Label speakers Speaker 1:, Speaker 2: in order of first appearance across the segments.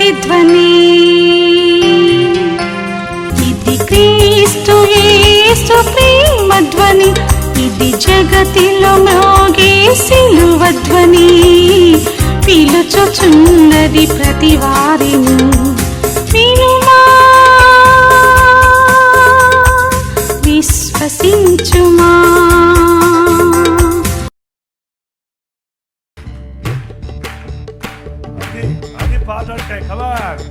Speaker 1: ప్రతిధ్వని. ఇది క్రీస్తు యేసు ప్రేమ ధ్వని, ఇది జగతిలో మ్రోగే సిలువ ధ్వని. పిలుచుచున్నది ప్రతి వారిని, వినుమా విశ్వసించుమా.
Speaker 2: అది పాట అంటే కమాన్.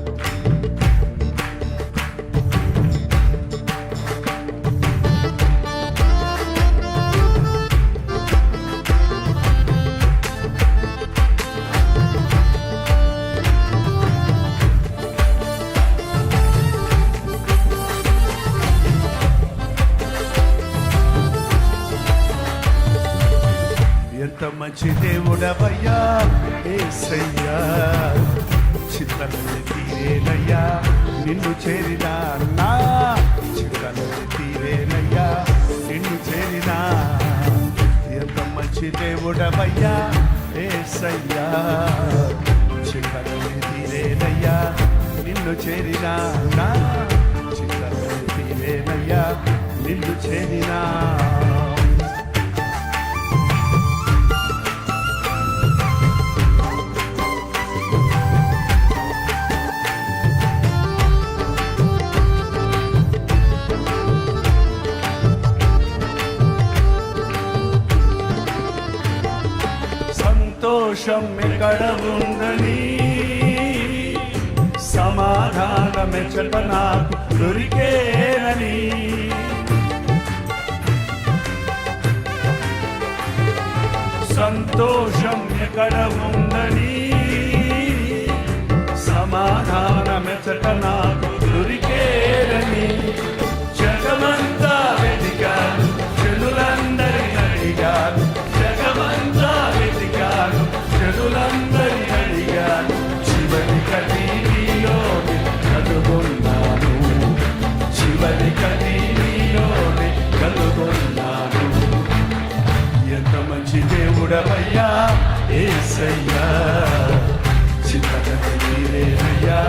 Speaker 2: ఎంత మంచి దేవుడవయ్యా యేసయ్యా, చిత్తలని తీరేనయ్యా నిన్ను చేరినా, నా చిత్తలని తీరేనయ్యా నిన్ను చేరినా. ఎంత మంచి దేవుడవయ్యా యేసయ్యా, చిత్తలని తీరేనయ్యా నిన్ను చేరినా, నా చిత్తలని తీరేనయ్యా నిన్ను చేరినా. సంతోషం ఎక్కడ ఉందని, సమాధానం ఎచ్చట నాకు దొరికేనని. సంతోషం ఎక్కడ ఉందని, సమాధానం ఎచ్చట నాకు దొరికేనని. జగమంతా వెతికాను, జనులందరిని అడిగాను, జగమంతా వెతికాను, జనులందరిని అడిగాను, చివరి కదీలోనే కనుగొన్నాను, చివరి కదీలోనే కనుగొన్నాను. ఎంత మంచి దేవుడవయ్యా యేసయ్యా, చిత్తలని తీరేనయ్యా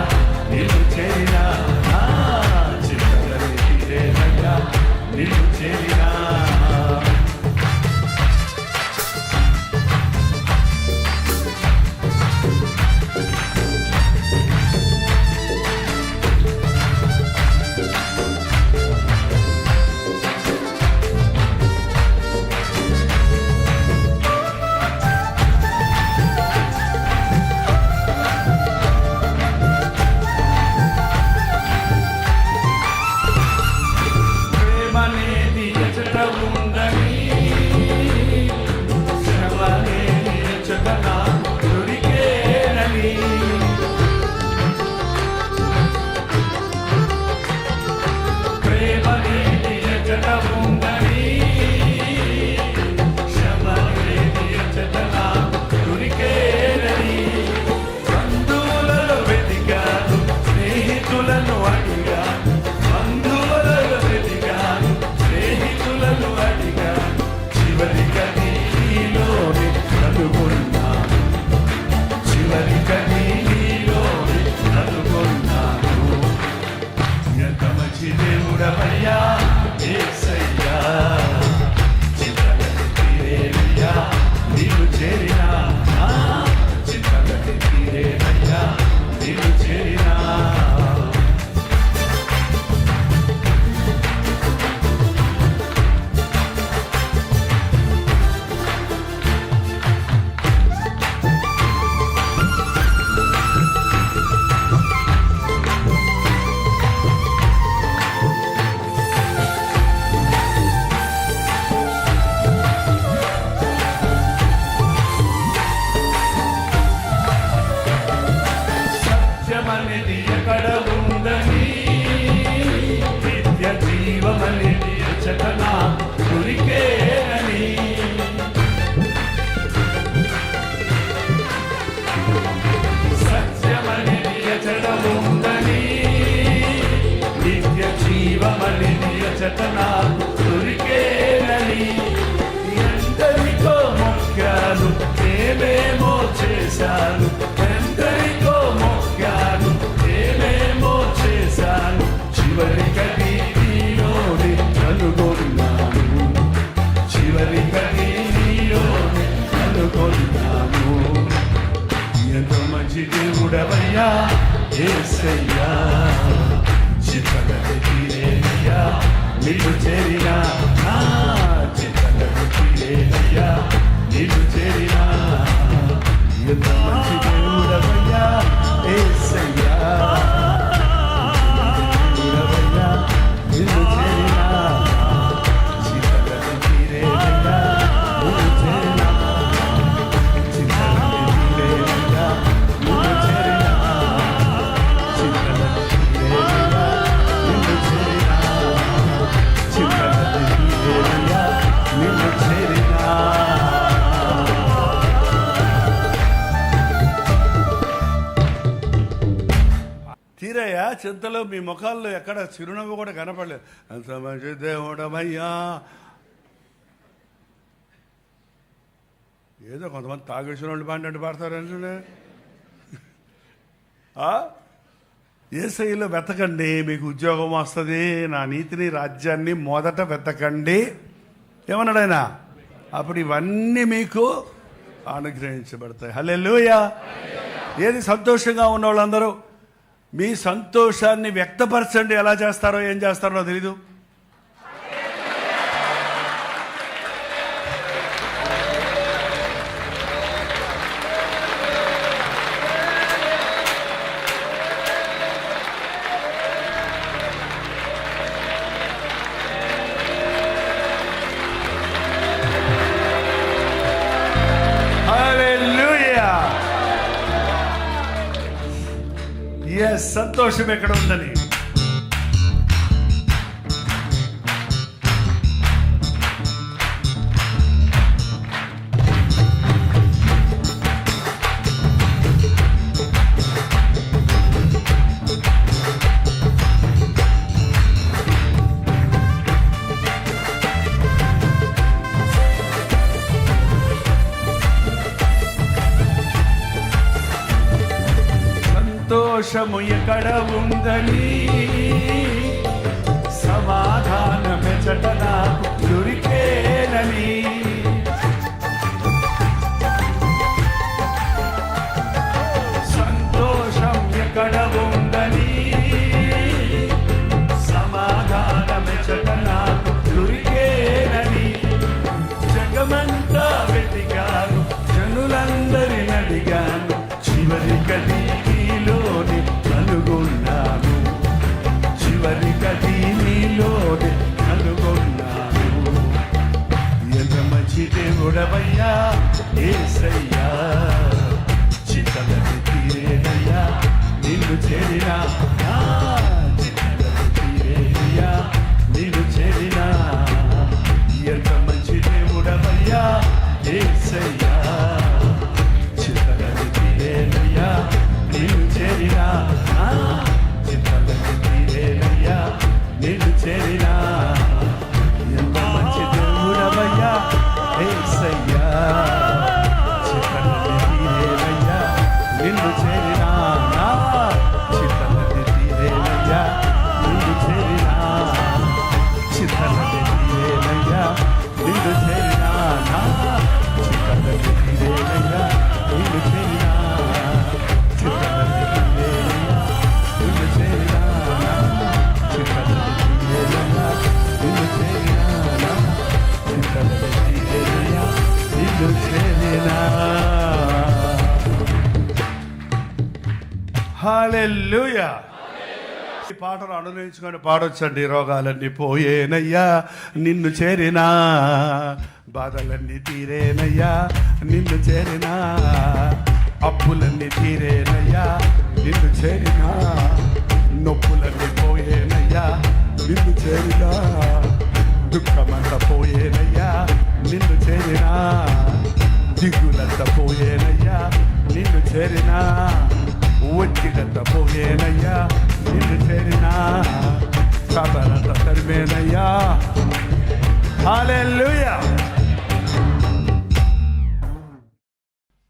Speaker 2: నిన్ను చేరినా, చిత్తలని తీరేనయ్యా నిన్ను చేరినా. దేవుడవయ్యా యేసయ్యా చింతలకు తీరేనయ్యా నిన్ను చేరినా నా చింతలకు తీరేనయ్యా నిన్ను చేరినా ఎంత మంచి దేవుడవయ్యా యేసయ్యా దేవుడవయ్యా నిన్ను చేరినా చింతలకు తీరేనయ్యా నిన్ను చేరినా చింతలకు తీరేనయ్యా నిన్ను చేరినా చింతలకు తీరేనయ్యా నిన్ను చేరినా చింతలకు తీరేనయ్యా నిన్ను చేరినా. తీరయ్యా చింతలో మీ ముఖాల్లో ఎక్కడ చిరునవ్వు కూడా కనపడలేదు. అంత మంచి దేవుడమయ్యా. ఏదో కొంతమంది తాగేసిన వాళ్ళు పాడినట్టు పాడతారంటే యేసయ్యలో వెతకండి, మీకు ఉద్యోగం వస్తుంది. నా నీతిని రాజ్యాన్ని మొదట వెతకండి ఏమన్నాడు ఆయన, అప్పుడు ఇవన్నీ మీకు అనుగ్రహించబడతాయి. హల్లెలూయా. ఏది సంతోషంగా ఉన్న వాళ్ళందరూ మీ సంతోషాన్ని వ్యక్తపరచండి. ఎలా చేస్తారో ఏం చేస్తారో తెలీదు. సంతోషం ఎక్కడ ఉందని సంతోషము ఎక్కడ ఉందని సమాధానమెచట నాకు దొరికేనని సంతోషం ఎక్కడ ఉందని సమాధానమెచట నాకు దొరికేనని జగమంతా వెతికాను, జనులందరిని అడిగాను, చివరికది నీలోనే కనుగొన్నాను, చివరికది నీలోనే కనుగొన్నాను. ఎంత మంచి దేవుడవయ్యా యేసయ్యా, చింతలకు తీరేనయ్యా నిన్ను చేరినా, చింతలకు తీరేనయ్యా నిన్ను చేరినా. ఎంత మంచి దేవుడవయ్యా యేసయ్యా, చింతలకు తీరేనయ్యా నిన్ను చేరినా, చింతలకు తీరేనయ్యా నిన్ను చేరినా. ఎంత మంచి దేవుడవయ్యా యేసయ్యా, చింతలకు తీరేనయ్యా నిన్ను చేరినా, చింతలకు తీరేనయ్యా నిన్ను చేరినా, చింతలకు తీరేనయ్యా నిన్ను చేరినా, చింతలకు తీరేనయ్యా నిన్ను చేరినా, చింతలకు తీరేనయ్యా నిన్ను చేరినా, చింతలకు తీరేనయ్యా నిన్ను చేరినా, చింతలకు తీరేనయ్యా నిన్ను చేరినా. హల్లెలూయా. ఈ పాటలు అనుభవించుకొని పాడొచ్చండి. రోగాలన్నీ పోయేనయ్యా నిన్ను చేరినా, బాధలన్నీ తీరేనయ్యా నిన్ను చేరినా, అప్పులన్నీ తీరేనయ్యా నిన్ను చేరినా, నొప్పులన్నీ పోయేనయ్యా నిన్ను చేరినా, దుఃఖమంతా పోయేనయ్యా నిన్ను చేరినా, దిగులంతా పోయేనయ్యా నిన్ను చేరినా, ఒత్తిడంతా పోయేనయ్యా నిన్ను చేరినా, సాతానంతా తరిమేనయ్యా. హల్లెలూయా.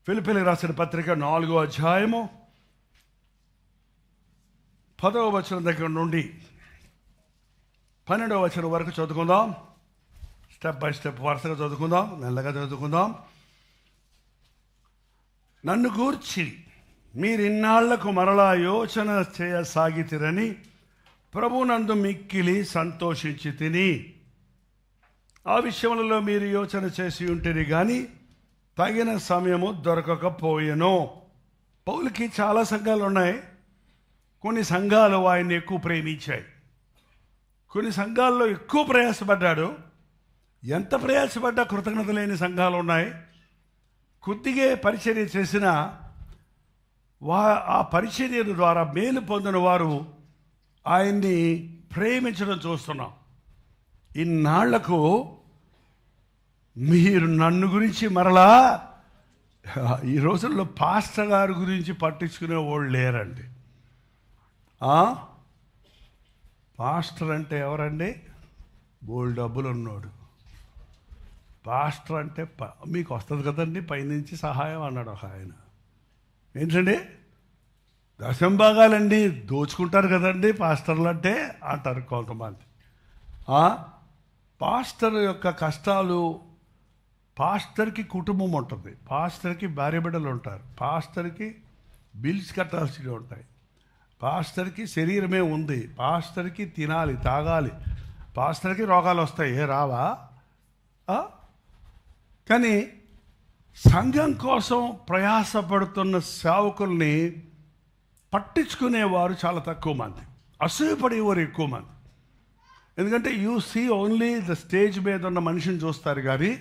Speaker 2: ఫిలిప్పీయులకు రాసిన పత్రిక 4వ అధ్యాయము 10వ వచనం దగ్గర నుండి 12వ వచనం వరకు చదువుకుందాం. స్టెప్ బై స్టెప్ వరుసగా చదువుకుందాం, మెల్లగా చదువుకుందాం. నన్ను గూర్చి మీరిన్నాళ్లకు మరలా యోచన చేయసాగితిరని ప్రభునందు మిక్కిలి సంతోషించి తిని. ఆ విషయములలో మీరు యోచన చేసి ఉంటేనే కానీ తగిన సమయము దొరకకపోయెను. పౌలుకి చాలా సంఘాలు ఉన్నాయి. కొన్ని సంఘాలు ఆయన్ని ఎక్కువ ప్రేమించాయి, కొన్ని సంఘాల్లో ఎక్కువ ప్రయాసపడ్డాడు. ఎంత ప్రయాసపడ్డా కృతజ్ఞత లేని సంఘాలు ఉన్నాయి. కొద్దిగా పరిచర్య చేసిన ఆ పరిచర్య ద్వారా మేలు పొందిన వారు ఆయన్ని ప్రేమించడం చూస్తున్నాం. ఇన్నాళ్లకు మీరు నన్ను గురించి మరలా, ఈ రోజుల్లో పాస్టర్ గారి గురించి పట్టించుకునే వాళ్ళు లేరండి. పాస్టర్ అంటే ఎవరండి? బోల్డ్ డబ్బులు ఉన్నాడు. పాస్టర్ అంటే మీకు వస్తుంది కదండి పైనుంచి సహాయం అన్నాడు ఒక ఆయన. ఏంటండి, దశంభాగాలండి దోచుకుంటారు కదండి పాస్టర్లు అంటే అంటారు కొంతమంది. పాస్టర్ యొక్క కష్టాలు, పాస్టర్కి కుటుంబం ఉంటుంది, పాస్టర్కి భార్య బిడ్డలు ఉంటారు, పాస్టర్కి బిల్స్ కట్టాల్సినవి ఉంటాయి, పాస్టర్కి శరీరమే ఉంది, పాస్టర్కి తినాలి తాగాలి, పాస్టర్కి రోగాలు వస్తాయి. రావా? కానీ సంఘం కోసం ప్రయాసపడుతున్న సేవకుల్ని పట్టించుకునేవారు చాలా తక్కువ మంది, అసూయపడేవారు ఎక్కువ మంది. ఎందుకంటే you see only the stage మీద ఉన్న మనిషిని చూస్తారు కానీ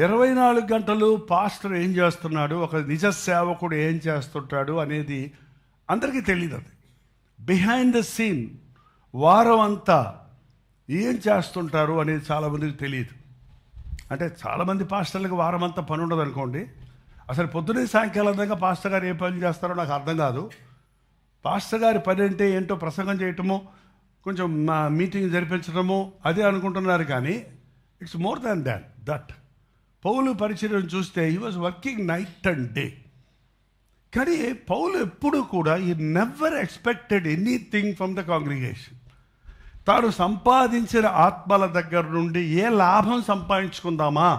Speaker 2: 24 గంటలు పాస్టర్ ఏం చేస్తున్నాడు, ఒక నిజ సేవకుడు ఏం చేస్తుంటాడు అనేది అందరికీ తెలియదు. అది బిహైండ్ ద సీన్ వారం అంతా ఏం చేస్తుంటారు అనేది చాలామందికి తెలియదు. అంటే చాలామంది పాస్టర్లకు వారం అంతా పని ఉండదు అనుకోండి. అసలు పొద్దున్నే సాయంకాలం దాకా పాస్టర్ గారు ఏ పని చేస్తారో నాకు అర్థం కాదు. పాస్టర్ గారి పని అంటే ఏంటో ప్రసంగం చేయటము, కొంచెం మీటింగ్ జరిపించడము అదే అనుకుంటున్నారు. కానీ ఇట్స్ మోర్ దాన్ దట్. పౌలు పరిచర్యను చూస్తే he was working night and day. కానీ పౌలు ఎప్పుడూ కూడా ఈ never expected anything from the congregation. తాను సంపాదించిన ఆత్మల దగ్గర నుండి ఏ లాభం సంపాదించుకుందామా,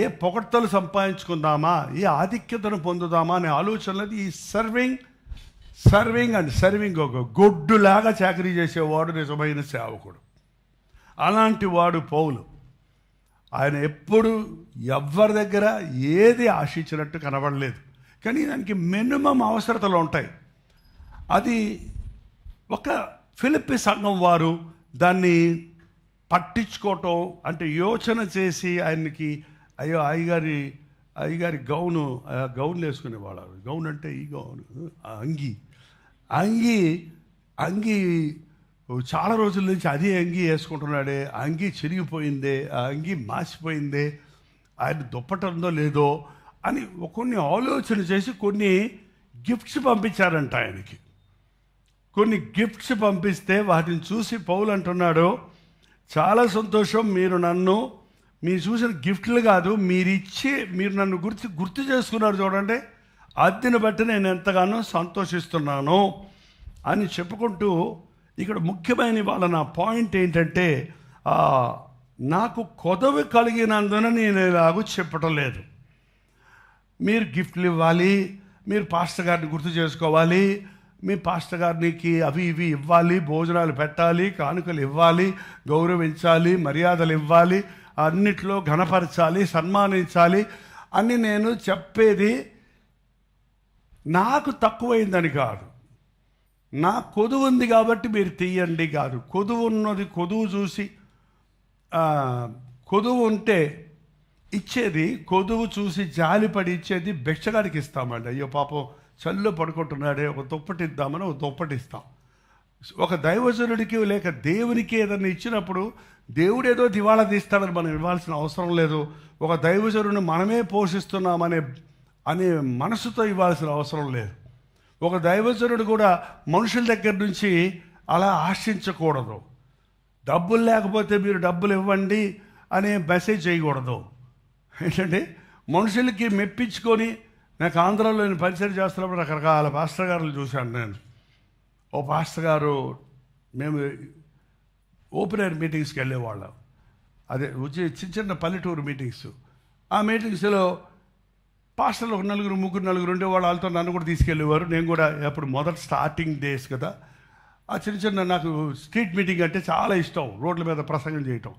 Speaker 2: ఏ పొగడ్తలు సంపాదించుకుందామా, ఏ ఆధిక్యతను పొందుదామా అనే ఆలోచనలది ఈ సర్వింగ్ ఒక గొడ్డులాగా చాకరీ చేసేవాడు నిజమైన సేవకుడు. అలాంటి వాడు పౌలు. ఆయన ఎప్పుడు ఎవరి దగ్గర ఏది ఆశించినట్టు కనబడలేదు. కానీ దానికి మినిమం అవసరతలు ఉంటాయి. అది ఒక ఫిలిప్పీ సంఘం వారు దాన్ని పట్టించుకోవటం అంటే యోచన చేసి ఆయనకి అయ్యో అయ్యగారి గౌన్లు వేసుకునేవాళ్ళు. గౌన్ అంటే ఈ గౌన్, అంగి చాలా రోజుల నుంచి అదే అంగి వేసుకుంటున్నాడే, అంగి చిరిగిపోయిందే, ఆ అంగి మాసిపోయిందే, ఆయన దుప్పటందో లేదో అని కొన్ని ఆలోచన చేసి కొన్ని గిఫ్ట్స్ పంపించారంట ఆయనకి. కొన్ని గిఫ్ట్స్ పంపిస్తే వాటిని చూసి పౌలు అంటున్నాడు, చాలా సంతోషం, మీరు చూసిన గిఫ్ట్లు కాదు, మీరు నన్ను గుర్తు చేసుకున్నారు చూడండి, అదిని బట్టి నేను ఎంతగానో సంతోషిస్తున్నాను అని చెప్పుకుంటూ ఇక్కడ ముఖ్యమైన వాళ్ళ నా పాయింట్ ఏంటంటే, నాకు కొదవి కలిగినందున నేను ఇలాగూ చెప్పటం లేదు. మీరు గిఫ్ట్లు ఇవ్వాలి, మీరు పాస్టర్ గారిని గుర్తు చేసుకోవాలి, మీ పాస్టర్ గారికి అవి ఇవి ఇవ్వాలి, భోజనాలు పెట్టాలి, కానుకలు ఇవ్వాలి, గౌరవించాలి, మర్యాదలు ఇవ్వాలి, అన్నిట్లో ఘనపరచాలి, సన్మానించాలి అని నేను చెప్పేది నాకు తక్కువైందని కాదు, నా కొదువు ఉంది కాబట్టి మీరు తీయండి కాదు. కొదువు చూసి కొదువు ఉంటే ఇచ్చేది, కొదువు చూసి జాలిపడి ఇచ్చేది భిక్షగాడికి ఇస్తామండి. అయ్యో పాపం చల్లు పడుకుంటున్నాడే, ఒక దుప్పటి ఇద్దామని ఒక దుప్పటి ఇస్తాం. ఒక దైవజనుడికి లేక దేవునికి ఏదైనా ఇచ్చినప్పుడు దేవుడు ఏదో దివాళా తీస్తాడని మనం ఇవ్వాల్సిన అవసరం లేదు. ఒక దైవజనుడిని మనమే పోషిస్తున్నామనే మనసుతో ఇవ్వాల్సిన అవసరం లేదు. ఒక దైవజనుడు కూడా మనుషుల దగ్గర నుంచి అలా ఆశించకూడదు. డబ్బులు లేకపోతే మీరు డబ్బులు ఇవ్వండి అనే మెసేజ్ చేయకూడదు. ఏంటంటే మనుషులకి మెప్పించుకొని, నాకు ఆంధ్రాలో నేను పరిచయం చేస్తున్నప్పుడు రకరకాల పాస్టర్ గారులు చూశాను నేను. ఓ పాస్టర్ గారు, మేము ఓపెన్ ఎయిర్ మీటింగ్స్కి వెళ్ళేవాళ్ళం, అదే చిన్న చిన్న పల్లెటూరు మీటింగ్స్. ఆ మీటింగ్స్లో పాస్టర్లు ఒక ముగ్గురు ఉండే వాళ్ళతో నన్ను కూడా తీసుకెళ్ళేవారు. నేను కూడా అప్పుడు మొదటి స్టార్టింగ్ డేస్ కదా, ఆ చిన్న నాకు స్ట్రీట్ మీటింగ్ అంటే చాలా ఇష్టం, రోడ్ల మీద ప్రసంగం చేయటం.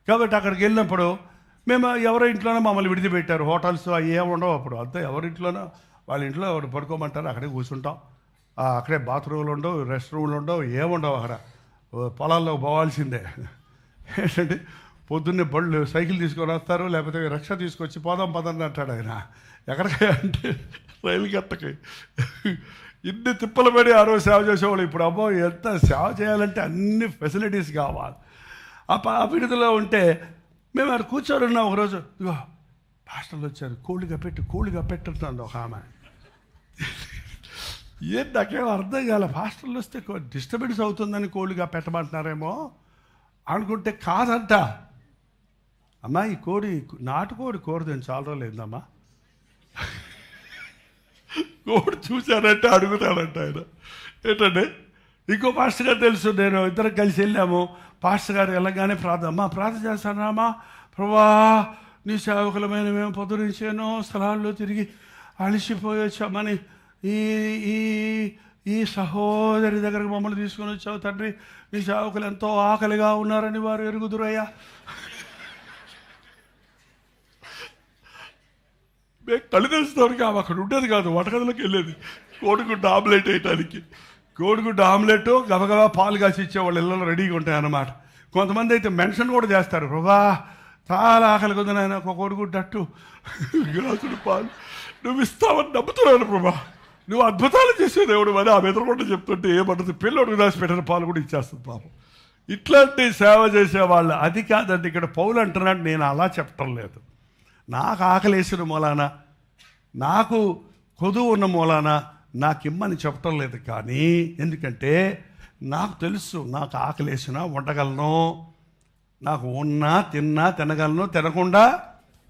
Speaker 2: కాబట్టి అక్కడికి వెళ్ళినప్పుడు మేము ఎవరి ఇంట్లోనో మమ్మల్ని విడిచిపెట్టారు. హోటల్స్ అవి ఏమి ఉండవు అప్పుడు, అంతా ఎవరింట్లోనో వాళ్ళ ఇంట్లో ఎవరు పడుకోమంటారు, అక్కడే కూర్చుంటాం. అక్కడే బాత్రూమ్లు ఉండవు, రెస్ట్ రూమ్లు ఉండవు, ఏముండవు. అక్కడ పొలాల్లో పోవాల్సిందే. ఏంటంటే పొద్దున్నే బళ్ళు సైకిల్ తీసుకొని వస్తారు, లేకపోతే రిక్షా తీసుకొచ్చి పోదాం పదండి అంటాడు ఆయన. ఎక్కడికి అంటే రైలుకి ఎత్తకి. ఇన్ని తిప్పలు పడి ఆ రోజు సేవ చేసేవాళ్ళు. ఇప్పుడు అబ్బో ఎంత సేవ చేయాలంటే అన్ని ఫెసిలిటీస్ కావాలి. ఆ విడుదల ఉంటే మేము అక్కడ కూర్చొని ఉన్నాం. ఒకరోజు ఇగో పాస్టర్లు వచ్చారు, కోళ్ళుగా పెట్టున్నాను ఒక ఆమె. ఏంటి నాకేమో అర్థం కాలే, పాస్టర్లు వస్తే డిస్టర్బెన్స్ అవుతుందని కోళ్ళుగా పెట్టమంటున్నారేమో అనుకుంటే కాదంట. అమ్మా ఈ నాటుకోడి కోరదని చాలా రోజులు ఏందమ్మా, కోడి చూశానంటే అడుగుతాడంట ఆయన. ఏంటంటే ఇంకో పాస్టర్ గారు తెలుసు, నేను ఇద్దరం కలిసి వెళ్ళాము. పాస్టర్ గారు వెళ్ళగానే ప్రార్థన చేస్తానమ్మా, ప్రభా నీ సేవకులమైన మేము పొద్దునుంచి ఎన్నో స్థలాల్లో తిరిగి అలిసిపోయి వచ్చామని ఈ సహోదరి దగ్గరకు మమ్మల్ని తీసుకొని వచ్చావు తండ్రి. నీ సేవకులు ఎంతో ఆకలిగా ఉన్నారని వారు ఎరుగుదురయ్యా. కళ్ళు తెలుస్తానికి ఆమె అక్కడ ఉండేది కాదు, వంటగదిలోకి వెళ్ళేది కోడిగుడ్డు ఆమ్లెట్ వేయటానికి. కోడిగుడ్డు ఆమ్లెట్ గబగబా పాలు కాసి ఇచ్చేవాళ్ళు ఇళ్ళలో రెడీగా ఉంటాయి అన్నమాట. కొంతమంది అయితే మెన్షన్ కూడా చేస్తారు, ప్రభా చాలా ఆకలి కొంది నాయన, ఒక కోడిగుడ్డు అట్టు గ్లాసుడు పాలు నువ్వు ఇస్తావని నమ్ముతున్నాను ప్రభా, నువ్వు అద్భుతాలు చేసే దేవుడు అని ఆమె ఎదురుకుండా చెప్తుంటే ఏమంటుంది, పిల్లడు దాచి పెట్టిన పాలు కూడా ఇచ్చేస్తుంది పాపం. ఇట్లాంటి సేవ చేసేవాళ్ళు. అది కాదండి ఇక్కడ పౌలు అంటున్నాడు, నేను అలా చెప్పటం లేదు. నాకు ఆకలేసిన మూలాన, నాకు కొదువు ఉన్న మూలాన నాకు ఇమ్మని చెప్పటం లేదు. కానీ ఎందుకంటే నాకు తెలుసు, నాకు ఆకలేసినా ఉండగలను, నాకు ఉన్నా తిన్నా తినగలను, తినకుండా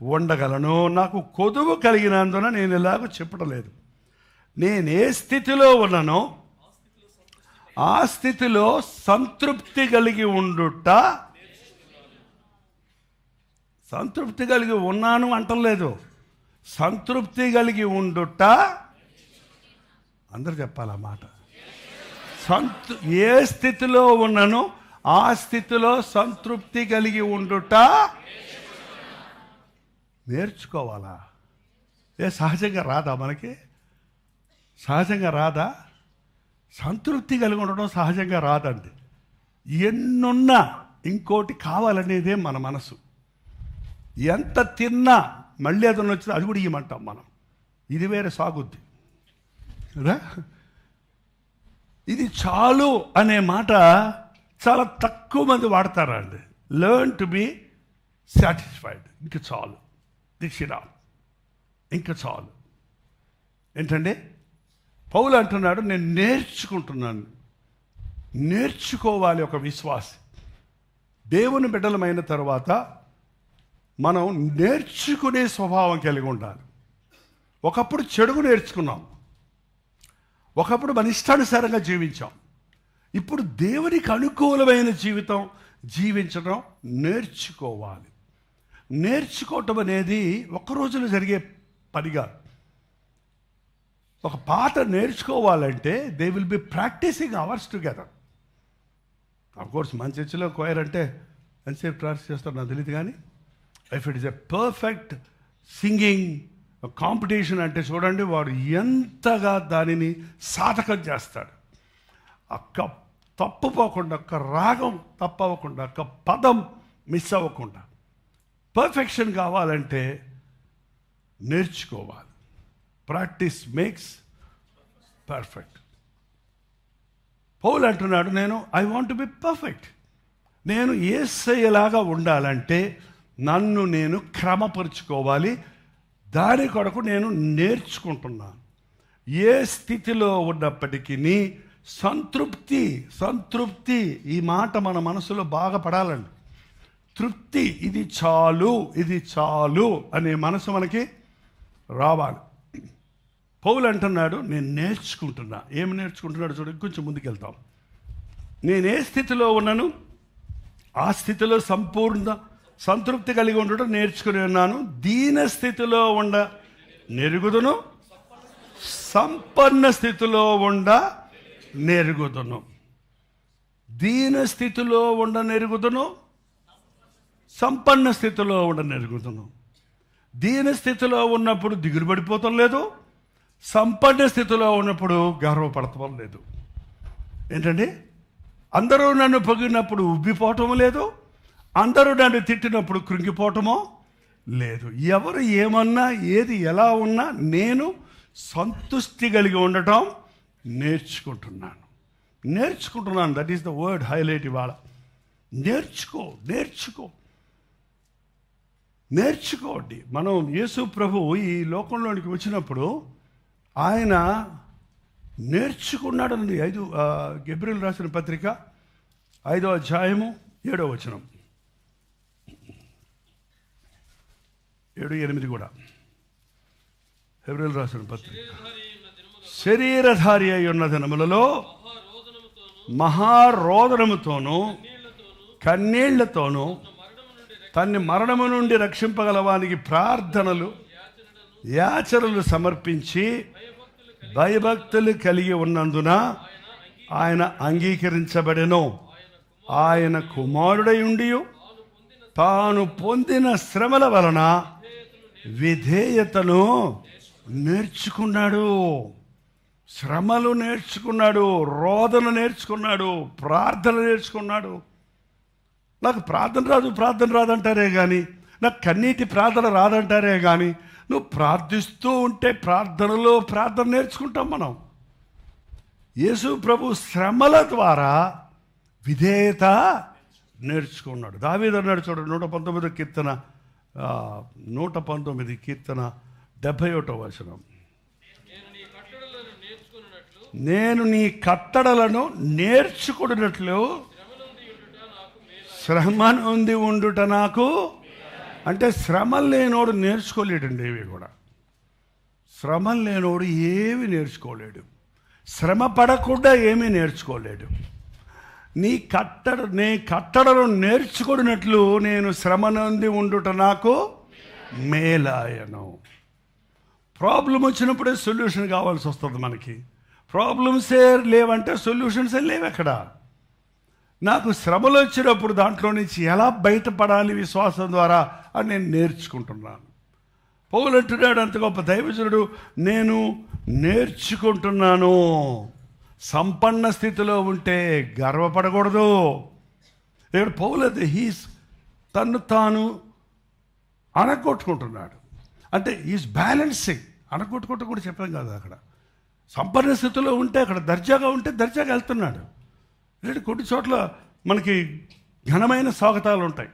Speaker 2: ఉండగలను. నాకు కొదువు కలిగినందున నేను ఇలాగ చెప్పటం లేదు. నేను ఏ స్థితిలో ఉన్నానో ఆ స్థితిలో సంతృప్తి కలిగి ఉండుట. సంతృప్తి కలిగి ఉన్నాను అంటలేదు, సంతృప్తి కలిగి ఉండుట. అందరు చెప్పాలి ఆ మాట. ఏ స్థితిలో ఉన్నానో ఆ స్థితిలో సంతృప్తి కలిగి ఉండుట నేర్చుకోవాలా? సహజంగా రాదా మనకి? సహజంగా రాదా? సంతృప్తి కలిగి ఉండడం సహజంగా రాదండి. ఎన్నున్నా ఇంకోటి కావాలనేదే మన మనసు. ఎంత తిన్నా మళ్ళీ అదన్న వచ్చినా అది కూడా ఇవ్వమంటాం మనం. ఇది వేరే సాగుద్ది కదా. ఇది చాలు అనే మాట చాలా తక్కువ మంది వాడతారండి. Learn to be satisfied. ఇంక చాలు, దిక్షిరా, ఇంకా చాలు. ఏంటంటే పౌలు అంటున్నాడు, నేను నేర్చుకుంటున్నాను. నేర్చుకోవాలి. ఒక విశ్వాసి దేవుని బిడ్డలమైన తర్వాత మనం నేర్చుకునే స్వభావం కలిగి ఉండాలి. ఒకప్పుడు చెడుగు నేర్చుకున్నాం, ఒకప్పుడు మన ఇష్టానుసారంగా జీవించాం. ఇప్పుడు దేవునికి అనుకూలమైన జీవితం జీవించడం నేర్చుకోవాలి. నేర్చుకోవటం అనేది ఒక్క రోజులో జరిగే పనిగా. ఒక పాట నేర్చుకోవాలంటే they will be practising hours together. Of course మన చర్చిలో కోయర్ అంటే ఎంతసేపు ప్రాక్టీస్ చేస్తారో నాకు తెలియదు. కానీ if it is a perfect singing competition అంటే చూడండి, వాడు ఎంతగా దానిని సాధకం చేస్తాడు. ఒక్క తప్పుపోకుండా, ఒక్క రాగం తప్పవకుండా, ఒక్క పదం మిస్ అవ్వకుండా. పర్ఫెక్షన్ కావాలంటే నేర్చుకోవాలి. Practice makes perfect. పౌలు అంటున్నాడు, I want to be perfect. నేను యేసయ్యలాగా ఉండాలంటే నన్ను నేను క్రమపరుచుకోవాలి. దాని కొరకు నేను నేర్చుకుంటున్నాను. ఏ స్థితిలో ఉన్నప్పటికీ సంతృప్తి ఈ మాట మన మనసులో బాగా పడాలండి. తృప్తి, ఇది చాలు అనే మనసు మనకి రావాలి. పౌలు అంటున్నాడు, నేను నేర్చుకుంటున్నా. ఏమి నేర్చుకుంటున్నాడు చూడండి, కొంచెం ముందుకెళ్తాం. నేను ఏ స్థితిలో ఉన్నాను ఆ స్థితిలో సంపూర్ణ సంతృప్తి కలిగి ఉండడం నేర్చుకుని ఉన్నాను. దీన స్థితిలో నెరుగుదును, సంపన్న స్థితిలో ఉండ నెరుగుదును. దీన స్థితిలో ఉండ నెరుగుదును, సంపన్న స్థితిలో ఉండ నెరుగుదును. దీన స్థితిలో ఉన్నప్పుడు దిగులు పడిపోతాం లేదు, సంపన్న స్థితిలో ఉన్నప్పుడు గర్వపడతాం లేదు. ఏంటండి, అందరూ నన్ను పొగిడినప్పుడు ఉబ్బిపోవటం లేదు, అందరూ నన్ను తిట్టినప్పుడు కృంగిపోవటమో లేదు. ఎవరు ఏమన్నా ఏది ఎలా ఉన్నా నేను సంతృష్టి కలిగి ఉండటం నేర్చుకుంటున్నాను. That is the word highlight ఇవాళ. నేర్చుకోండి. మనం యేసు ప్రభు ఈ లోకంలోనికి వచ్చినప్పుడు ఆయన నేర్చుకున్నాడని గెబ్రీయులు రాసిన పత్రిక 5వ అధ్యాయము 7వ వచనం, 7-8 కూడా. గెబ్రీయులు రాసిన పత్రిక, శరీరధారి అయి ఉన్న దినములలో మహారోదనముతోనూ కన్నీళ్లతోనూ తన్ని మరణము నుండి రక్షింపగలవానికి ప్రార్థనలు యాచనలు సమర్పించి భయభక్తులు కలిగి ఉన్నందున ఆయన అంగీకరించబడెను. ఆయన కుమారుడై ఉండి తాను పొందిన శ్రమల వలన విధేయతను నేర్చుకున్నాడు. శ్రమలు నేర్చుకున్నాడు, రోదన నేర్చుకున్నాడు, ప్రార్థన నేర్చుకున్నాడు. నాకు ప్రార్థన రాదంటారే కానీ, నాకు కన్నీటి ప్రార్థన రాదంటారే కానీ, నువ్వు ప్రార్థిస్తూ ఉంటే ప్రార్థనలో ప్రార్థన నేర్చుకుంటాం మనం. యేసు ప్రభు శ్రమల ద్వారా విధేయత నేర్చుకున్నాడు. దావీదు అన్నాడు చూడండి, 119 కీర్తన 71 వచనం, నేను నీ కట్టడలను నేర్చుకున్నట్లు శ్రమ నుండి ఉండుట నాకు. అంటే శ్రమలు లేనోడు నేర్చుకోలేడండి. ఏవి కూడా శ్రమలు లేనోడు ఏమి నేర్చుకోలేడు. శ్రమ పడకుండా ఏమీ నేర్చుకోలేడు. నీ కట్టడను నేర్చుకున్నట్లు నేను శ్రమ నుండి ఉండుట నాకు మేలాయను. ప్రాబ్లం వచ్చినప్పుడే సొల్యూషన్ కావాల్సి వస్తుంది మనకి. ప్రాబ్లమ్సే లేవంటే సొల్యూషన్సే లేవు ఎక్కడ. నాకు శ్రమలు వచ్చినప్పుడు దాంట్లో నుంచి ఎలా బయటపడాలి విశ్వాసం ద్వారా అని నేను నేర్చుకుంటున్నాను. పౌలు అంటున్నాడు, అంత గొప్ప దైవజనుడు, నేను నేర్చుకుంటున్నాను. సంపన్న స్థితిలో ఉంటే గర్వపడకూడదు. ఇక్కడ పౌలు అయితే తన్ను తాను అనగొట్టుకుంటున్నాడు. అంటే ఈజ్ బ్యాలెన్సింగ్. అనగొట్టుకుంటూ కూడా చెప్పాం కదా. అక్కడ సంపన్న స్థితిలో ఉంటే అక్కడ దర్జాగా ఉంటే దర్జాగా వెళ్తున్నాడు. అంటే కొన్ని చోట్ల మనకి ఘనమైన స్వాగతాలు ఉంటాయి,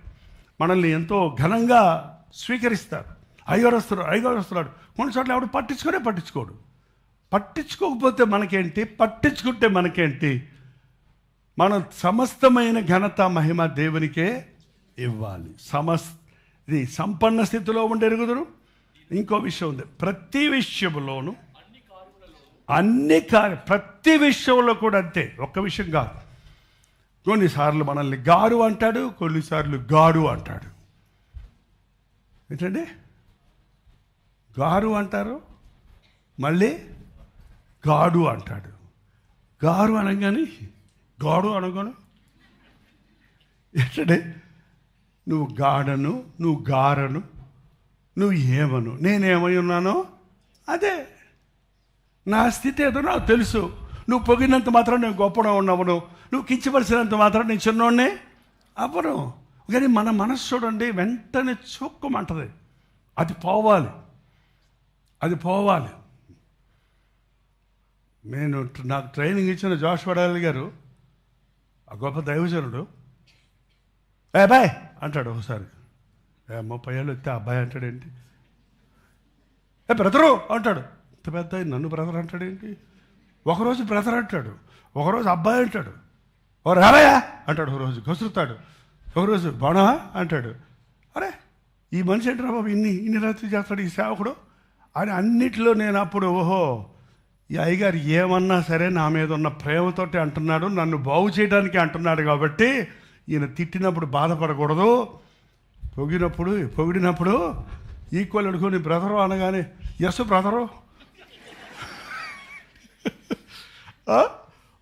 Speaker 2: మనల్ని ఎంతో ఘనంగా స్వీకరిస్తారు. అయ్యగారు వస్తున్నాడు. కొన్ని చోట్ల ఎవడు పట్టించుకోడు. పట్టించుకోకపోతే మనకేంటి, పట్టించుకుంటే మనకేంటి? మన సమస్తమైన ఘనత మహిమ దేవునికే ఇవ్వాలి. ఇది సంపన్న స్థితిలో ఉండే ఎరుగుదురు. ఇంకో విషయం ఉంది, ప్రతి విషయంలోనూ ప్రతి విషయంలో కూడా అంతే. ఒక్క విషయం కాదు. కొన్నిసార్లు మనల్ని గారు అంటాడు, కొన్నిసార్లు గాడు అంటాడు. ఏంటండి, గారు అంటారు, మళ్ళీ గాడు అంటాడు. గారు అనగానే గాడు అనగాను ఏంటంటే, నువ్వు గాడను, నువ్వు గారను, నువ్వు ఏమను, నేనేమై ఉన్నానో అదే. నా స్థితి ఏదో నాకు తెలుసు. నువ్వు పొగినంత మాత్రం నేను గొప్పగా ఉన్నవను, నువ్వు కించపరిచినంత మాత్రం నేను చిన్నోడ్నే అవ్వను. కానీ మన మనసు చూడండి, వెంటనే చూక్కమంటది. అది పోవాలి. నాకు ట్రైనింగ్ ఇచ్చిన జాష్ వడాలి గారు, ఆ గొప్ప దైవజనుడు, బాయ్ అంటాడు ఒకసారి. 30 ఏళ్ళు వస్తే అబ్బాయి అంటాడేంటి? బ్రదరు అంటాడు. ఇంత పెద్ద నన్ను బ్రదర్ అంటాడేంటి? ఒకరోజు బ్రదర్ అంటాడు, ఒకరోజు అబ్బాయి అంటాడు, ఓ రావయ్యా అంటాడు, ఒకరోజు గసురుతాడు, ఒకరోజు బాణా అంటాడు. అరే ఈ మనిషి ఏంటరా బాబు ఇన్ని రాత్రి చేస్తాడు ఈ సేవకుడు అని అన్నిటిలో నేను అప్పుడు ఓహో, ఈ అయ్యగారు ఏమన్నా సరే నా మీద ఉన్న ప్రేమతోటి అంటున్నాడు, నన్ను బాగు చేయడానికి అంటున్నాడు. కాబట్టి ఈయన తిట్టినప్పుడు బాధపడకూడదు, పొగిడినప్పుడు ఈక్వల్ అనుకుని బ్రదరు అనగానే ఎస్ బ్రదరు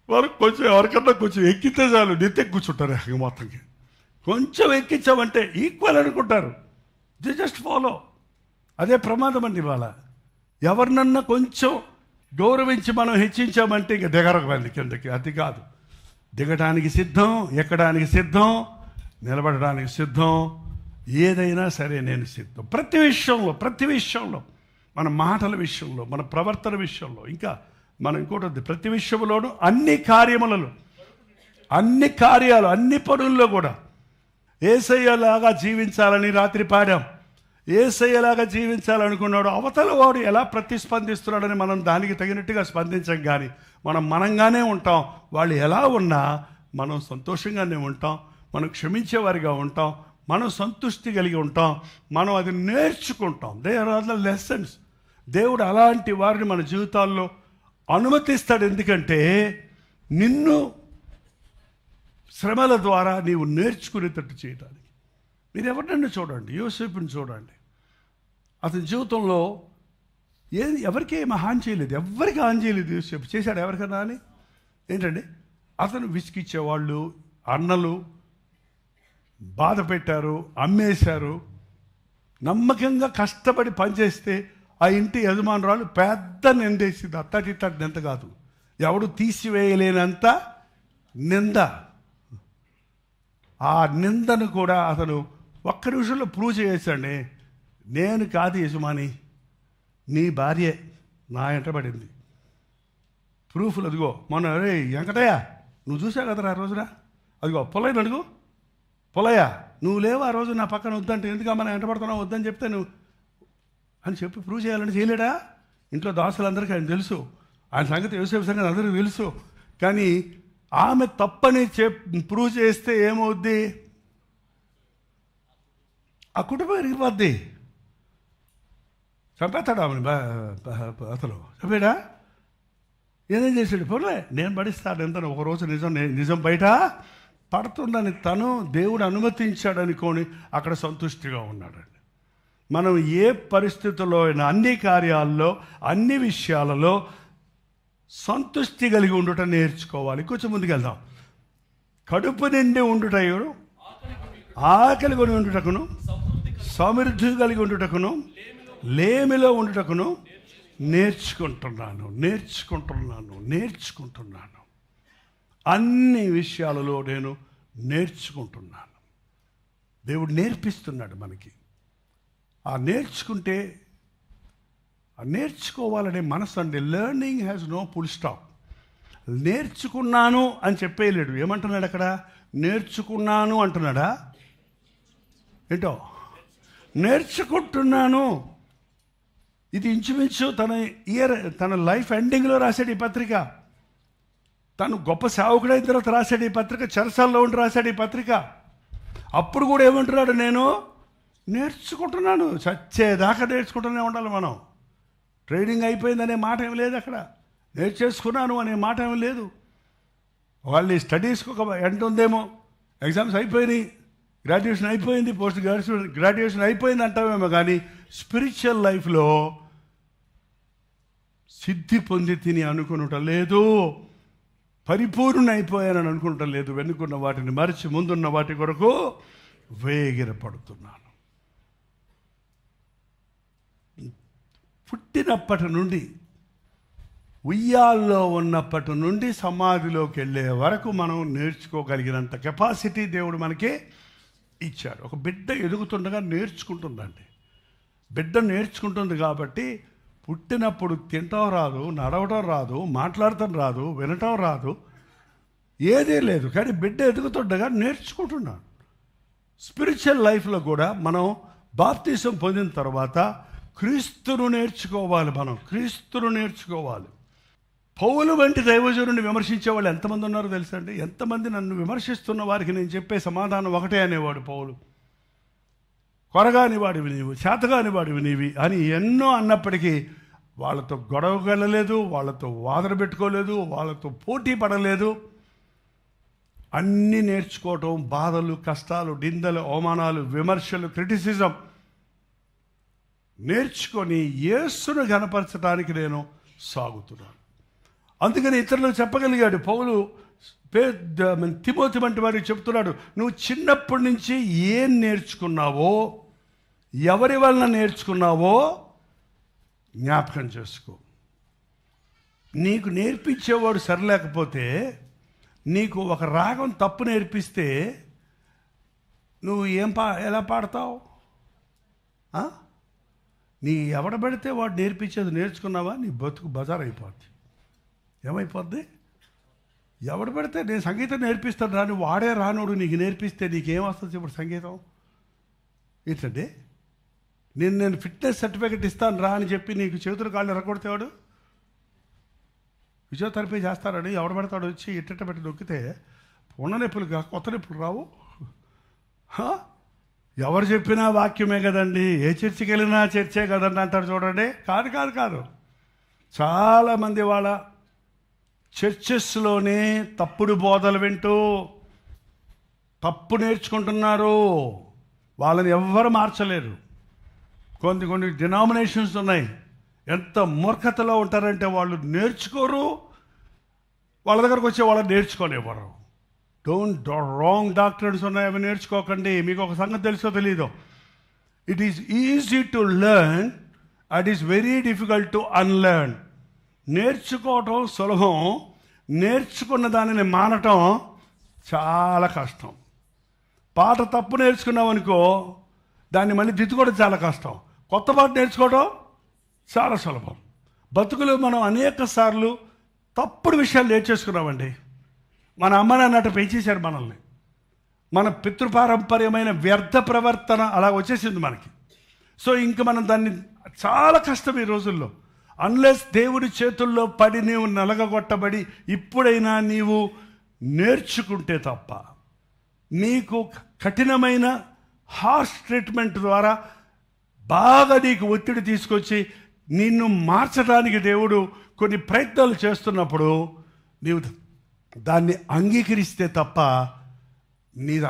Speaker 2: వారు కొంచెం ఎవరికన్నా కొంచెం ఎక్కితే చాలు నెత్తి కూర్చుంటారు ఇక మొత్తంకి. కొంచెం ఎక్కించామంటే ఈక్వల్ అనుకుంటారు. The just follow. అదే ప్రమాదం అండి. ఇవాళ ఎవరినన్నా కొంచెం గౌరవించి మనం హెచ్చించామంటే ఇక దిగరగండి కిందకి. అది కాదు. దిగడానికి సిద్ధం, ఎక్కడానికి సిద్ధం, నిలబడడానికి సిద్ధం, ఏదైనా సరే నేను సిద్ధం. ప్రతి విషయంలో మన మాటల విషయంలో, మన ప్రవర్తన విషయంలో, ఇంకా మనం ఇంకోటి ఉంది, ప్రతి విషయంలోనూ అన్ని కార్యములలో, అన్ని కార్యాలు, అన్ని పనుల్లో కూడా యేసయ్యలాగా జీవించాలని రాత్రి పాడాం. యేసయ్యలాగా జీవించాలనుకున్నాడు. అవతల వాడు ఎలా ప్రతిస్పందిస్తున్నాడని మనం దానికి తగినట్టుగా స్పందించం. కానీ మనంగానే ఉంటాం. వాళ్ళు ఎలా ఉన్నా మనం సంతోషంగానే ఉంటాం, మనం క్షమించేవారిగా ఉంటాం, మనం సంతృష్టి కలిగి ఉంటాం, మనం అది నేర్చుకుంటాం. They are the lessons. దేవుడు అలాంటి వారిని మన జీవితాల్లో అనుమతిస్తాడు. ఎందుకంటే నిన్ను శ్రమల ద్వారా నీవు నేర్చుకునేటట్టు చేయడానికి. మీరు ఎవరినైనా చూడండి, యోసేపుని చూడండి. అతని జీవితంలో ఎవరికి ఏమి హాని చేయలేదు, ఎవరికి హాని చేయలేదు. యోసేపు చేశాడు ఎవరికన్నా అని? ఏంటండి, అతను విసిగిచ్చేవాళ్ళు, అన్నలు బాధ పెట్టారు, అమ్మేశారు. నమ్మకంగా కష్టపడి పనిచేస్తే ఆ ఇంటి యజమానురాలు పెద్ద నిందేసింది. అత్తటి నింద కాదు, ఎవడు తీసివేయలేనంత నింద. ఆ నిందను కూడా అతను ఒక్క నిమిషంలో ప్రూవ్ చేసాడే. నేను కాదు యజమాని, నీ భార్యే నా వెంటబడింది. ప్రూఫ్లు అదిగో. మొన్న రే వెంకటయ్య నువ్వు చూసావు కదరా ఆ రోజున, అదిగో పొలయ్యను అడుగు, పొలయ్య నువ్వు లేవు ఆ రోజు నా పక్కన, వద్దంటే ఎందుకమ్మా వెంటబడుతున్నావు, వద్దని చెప్తే నువ్వు అని చెప్పి ప్రూవ్ చేయాలంటే చేయలేడా? ఇంట్లో దాసులందరికీ ఆయన తెలుసు, ఆయన సంగతి యోసేపు సంగతి అందరికీ తెలుసు. కానీ ఆమె తప్పని ప్రూవ్ చేస్తే ఏమవుద్ది? ఆ కుటుంబం ఇరిగిపోద్ది. చంపేస్తాడు ఆమెను. అతను చంపాడా? ఏదేం చేశాడు? పోలే నేను పడిస్తాను ఎంత. ఒకరోజు నిజం బయట పడుతుందని తను దేవుడు అనుమతించాడనుకోని అక్కడ సంతుష్టిగా ఉన్నాడండి. మనం ఏ పరిస్థితుల్లో అయినా, అన్ని కార్యాల్లో, అన్ని విషయాలలో సంతృష్టి కలిగి ఉండుట నేర్చుకోవాలి. కొంచెం ముందుకెళ్దాం. కడుపు నిండి ఉండుటయు, ఆకలి కొని ఉండుటకును, సమృద్ధి కలిగి ఉండుటకును, లేమిలో ఉండుటకును నేర్చుకుంటున్నాను. అన్ని విషయాలలో నేను నేర్చుకుంటున్నాను. దేవుడు నేర్పిస్తున్నాడు మనకి. ఆ నేర్చుకుంటే, నేర్చుకోవాలనే మనసు అండి. Learning has no full stop. నేర్చుకున్నాను అని చెప్పేయలేడు. ఏమంటున్నాడు అక్కడ? నేర్చుకున్నాను అంటున్నాడా? ఏంటో నేర్చుకుంటున్నాను. ఇది ఇంచుమించు తన లైఫ్ ఎండింగ్లో రాశాడు ఈ పత్రిక. తను గొప్ప సేవకుడైన తర్వాత రాశాడు ఈ పత్రిక. చెరసాల్లో ఉండి రాశాడు ఈ పత్రిక. అప్పుడు కూడా ఏమంటున్నాడు? నేను నేర్చుకుంటున్నాను. చచ్చేదాకా నేర్చుకుంటూనే ఉండాలి మనం. ట్రైనింగ్ అయిపోయిందనే మాట ఏమి లేదు అక్కడ. నేర్చేసుకున్నాను అనే మాట ఏమి లేదు. వాళ్ళ స్టడీస్కి ఒక ఎండ్ ఉందేమో. ఎగ్జామ్స్ అయిపోయినాయి, గ్రాడ్యుయేషన్ అయిపోయింది, పోస్ట్ గ్రాడ్యుయేషన్ అయిపోయింది అంటామేమో. కానీ స్పిరిచువల్ లైఫ్లో సిద్ధి పొంది తిని అనుకునుట లేదు, పరిపూర్ణ అయిపోయానని అనుకుంటం లేదు. వెనుకున్న వాటిని మరిచి ముందున్న వాటి కొరకు వేగిరపడుతున్నాను. పుట్టినప్పటి నుండి, ఉయ్యాల్లో ఉన్నప్పటి నుండి సమాధిలోకి వెళ్ళే వరకు మనం నేర్చుకోగలిగినంత కెపాసిటీ దేవుడు మనకి ఇచ్చాడు. ఒక బిడ్డ ఎదుగుతుండగా నేర్చుకుంటుందండి. బిడ్డ నేర్చుకుంటుంది కాబట్టి పుట్టినప్పుడు తినటం రాదు, నడవటం రాదు, మాట్లాడటం రాదు, వినటం రాదు, ఏదీ లేదు. కానీ బిడ్డ ఎదుగుతుండగా నేర్చుకుంటున్నాడు. స్పిరిచువల్ లైఫ్లో కూడా మనం బాప్తిసం పొందిన తర్వాత క్రీస్తును నేర్చుకోవాలి. మనం క్రీస్తును నేర్చుకోవాలి. పౌలు వంటి దైవజనుడిని విమర్శించే వాళ్ళు ఎంతమంది ఉన్నారో తెలుసా అండి? ఎంతమంది నన్ను విమర్శిస్తున్న వారికి నేను చెప్పే సమాధానం ఒకటే అనేవాడు పౌలు. కొరగాని వాడివి నీవు, చేతగాని వాడివి నీవి అని ఎన్నో అన్నప్పటికీ వాళ్ళతో గొడవకు వెళ్ళలేదు, వాళ్ళతో వాదన పెట్టుకోలేదు, వాళ్ళతో పోటీ పడలేదు. అన్నీ నేర్చుకోవటం, బాధలు, కష్టాలు, నిందలు, అవమానాలు, విమర్శలు, క్రిటిసిజం నేర్చుకొని యేసును ఘనపరచడానికి నేను సాగుతున్నాను. అందుకని ఇతరులకు చెప్పగలిగాడు పౌలు. తిమోతి వంటి వారికి చెప్తున్నాడు, నువ్వు చిన్నప్పటి నుంచి ఏం నేర్చుకున్నావో, ఎవరి వలన నేర్చుకున్నావో జ్ఞాపకం చేసుకో. నీకు నేర్పించేవాడు సరిలేకపోతే, నీకు ఒక రాగం తప్పు నేర్పిస్తే నువ్వు ఎలా పాడతావు? నీ ఎవడ పెడితే వాడు నేర్పించేది నేర్చుకున్నావా, నీ బతుకు బజార్ అయిపోద్ది. ఏమైపోద్ది? ఎవడు పెడితే నేను సంగీతం నేర్పిస్తాను రాని వాడే రానోడు నీకు నేర్పిస్తే నీకేం వస్తుంది ఇప్పుడు సంగీతం? ఏంటండి, నేను ఫిట్నెస్ సర్టిఫికెట్ ఇస్తాను రా అని చెప్పి నీకు చేతులు కాళ్ళు ఎరగొడితేవాడు ఫిజియోథెరపీ చేస్తారని ఎవడు పెడతాడు వచ్చి ఇట్ట పెట్టి నొక్కితే ఉన్న నొప్పులు కొత్త నొప్పులు రావు. ఎవరు చెప్పినా వాక్యమే కదండి, ఏ చర్చికి వెళ్ళినా చర్చే కదండి అంటారు చూడండి. కాదు కాదు కాదు, చాలామంది వాళ్ళ చర్చెస్లోనే తప్పుడు బోధలు వింటూ తప్పు నేర్చుకుంటున్నారు. వాళ్ళని ఎవ్వరు మార్చలేరు. కొన్ని డినామినేషన్స్ ఉన్నాయి, ఎంత మూర్ఖతలో ఉంటారంటే వాళ్ళు నేర్చుకోరు, వాళ్ళ దగ్గరకు వచ్చే వాళ్ళని నేర్చుకోలేవారు. రాంగ్ డాక్టర్స్ ఉన్నాయి, అవి నేర్చుకోకండి. మీకు ఒక సంగతి తెలుసో తెలీదు, it is easy to learn, it is very difficult to unlearn. నేర్చుకోవటం సులభం, నేర్చుకున్న దానిని మానటం చాలా కష్టం. పాట తప్పు నేర్చుకున్నాం అనుకో, దాన్ని మళ్ళీ దిద్దుకోవడం చాలా కష్టం. కొత్త పాట నేర్చుకోవడం చాలా సులభం. బతుకులో మనం అనేక సార్లు తప్పుడు విషయాలు నేర్చేసుకున్నామండి. మన అమ్మ నాన్నట పెంచేశారు మనల్ని, మన పితృపారంపర్యమైన వ్యర్థ ప్రవర్తన అలా వచ్చేసింది మనకి. సో ఇంక మనం దాన్ని చాలా కష్టం ఈ రోజుల్లో. అన్లెస్ దేవుడి చేతుల్లో పడి నీవు నలగగొట్టబడి ఇప్పుడైనా నీవు నేర్చుకుంటే తప్ప, నీకు కఠినమైన హార్ష్ ట్రీట్మెంట్ ద్వారా బాగా నీకు ఒత్తిడి తీసుకొచ్చి నిన్ను మార్చడానికి దేవుడు కొన్ని ప్రయత్నాలు చేస్తున్నప్పుడు నీవు దాన్ని అంగీకరిస్తే తప్ప నీది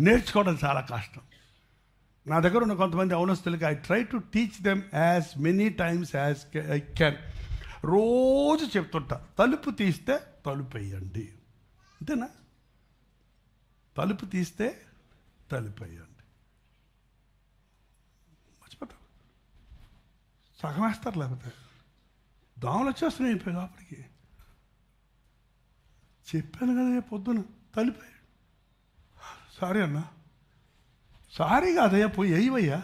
Speaker 2: నేర్చుకోవడం చాలా కష్టం. నా దగ్గర ఉన్న కొంతమంది అవనస్తులకి I try to teach them as many times as I can. రోజు చెప్తుంటా, తలుపు తీస్తే తలుపు వేయండి, అంతేనా? తలుపు తీస్తే తలుపు వేయండి. మర్చిపోతారు, సగం వేస్తారు, లేకపోతే దోమలు వచ్చేస్తున్నాయి లోపలికి. చెప్పాను కదా పొద్దున తలుపు వేయండి. సారీ అన్నా, సారీ కాదయ్యా, పోయి వేయవయ్యా.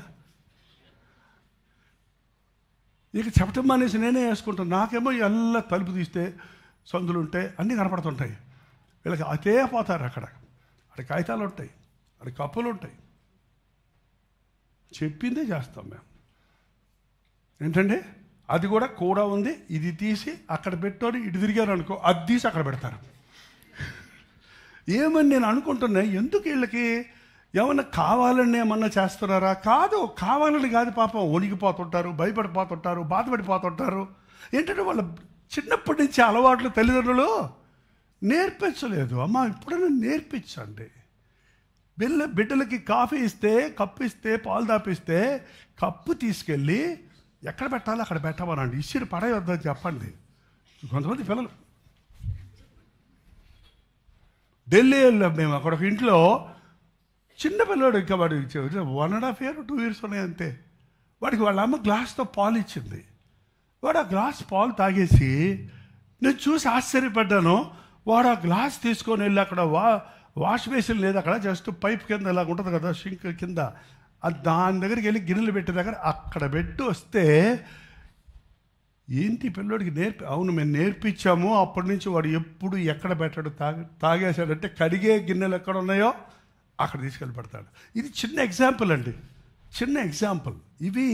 Speaker 2: ఇక చెప్పటం మానేసి నేనే వేసుకుంటాను. నాకేమో ఎలా తలుపు తీస్తే సందులు ఉంటాయి, అన్నీ కనపడుతుంటాయి. వీళ్ళకి అదే పోతారు. అక్కడ కాగితాలు ఉంటాయి, అక్కడ కప్పులు ఉంటాయి. చెప్పిందే చేస్తాం మేము. ఏంటంటే అది కూడా ఉంది, ఇది తీసి అక్కడ పెట్టోని ఇటు తిరిగారు అనుకో, అది తీసి అక్కడ పెడతారు. ఏమని నేను అనుకుంటున్నా, ఎందుకు వీళ్ళకి ఏమన్నా కావాలని ఏమన్నా చేస్తున్నారా? కాదు, కావాలని కాదు. పాపం వణికిపోతుంటారు, భయపడిపోతుంటారు, బాధపడిపోతుంటారు. ఏంటంటే వాళ్ళ చిన్నప్పటి నుంచి అలవాట్లు తల్లిదండ్రులు నేర్పించలేదు. అమ్మ ఇప్పుడైనా నేర్పించండి. బిడ్డలకి కాఫీ ఇస్తే, కప్పు ఇస్తే, పాలు దాపిస్తే కప్పు తీసుకెళ్ళి ఎక్కడ పెట్టాలో అక్కడ పెట్టమనండి. ఇసిరి పడేయొద్దని చెప్పండి. కొంతమంది పిల్లలు ఢిల్లీ వెళ్ళాం మేము. అక్కడ ఒక ఇంట్లో చిన్న పిల్లవాడు, ఇంకా వాడు 1.5 years 2 years ఉన్నాయి అంతే. వాడికి వాళ్ళ అమ్మ గ్లాస్తో పాలు ఇచ్చింది. వాడు ఆ గ్లాస్ పాలు తాగేసి, నేను చూసి ఆశ్చర్యపడ్డాను. వాడు ఆ గ్లాస్ తీసుకొని వెళ్ళి అక్కడ వాష్ బేసిన్ లేదు అక్కడ, జస్ట్ పైప్ కింద ఇలా ఉంటుంది కదా, షింక్ కింద, దాని దగ్గరికి వెళ్ళి గిన్నెలు పెట్టే దగ్గర అక్కడ పెట్టి వస్తే, ఏంటి పిల్లోడికి అవును మేము నేర్పించాము. అప్పటి నుంచి వాడు ఎప్పుడు ఎక్కడ పెట్టాడు, తాగేశాడంటే కడిగే గిన్నెలు ఎక్కడ ఉన్నాయో అక్కడ తీసుకెళ్ళి పెడతాడు. ఇది చిన్న ఎగ్జాంపుల్ అండి, చిన్న ఎగ్జాంపుల్. ఇవి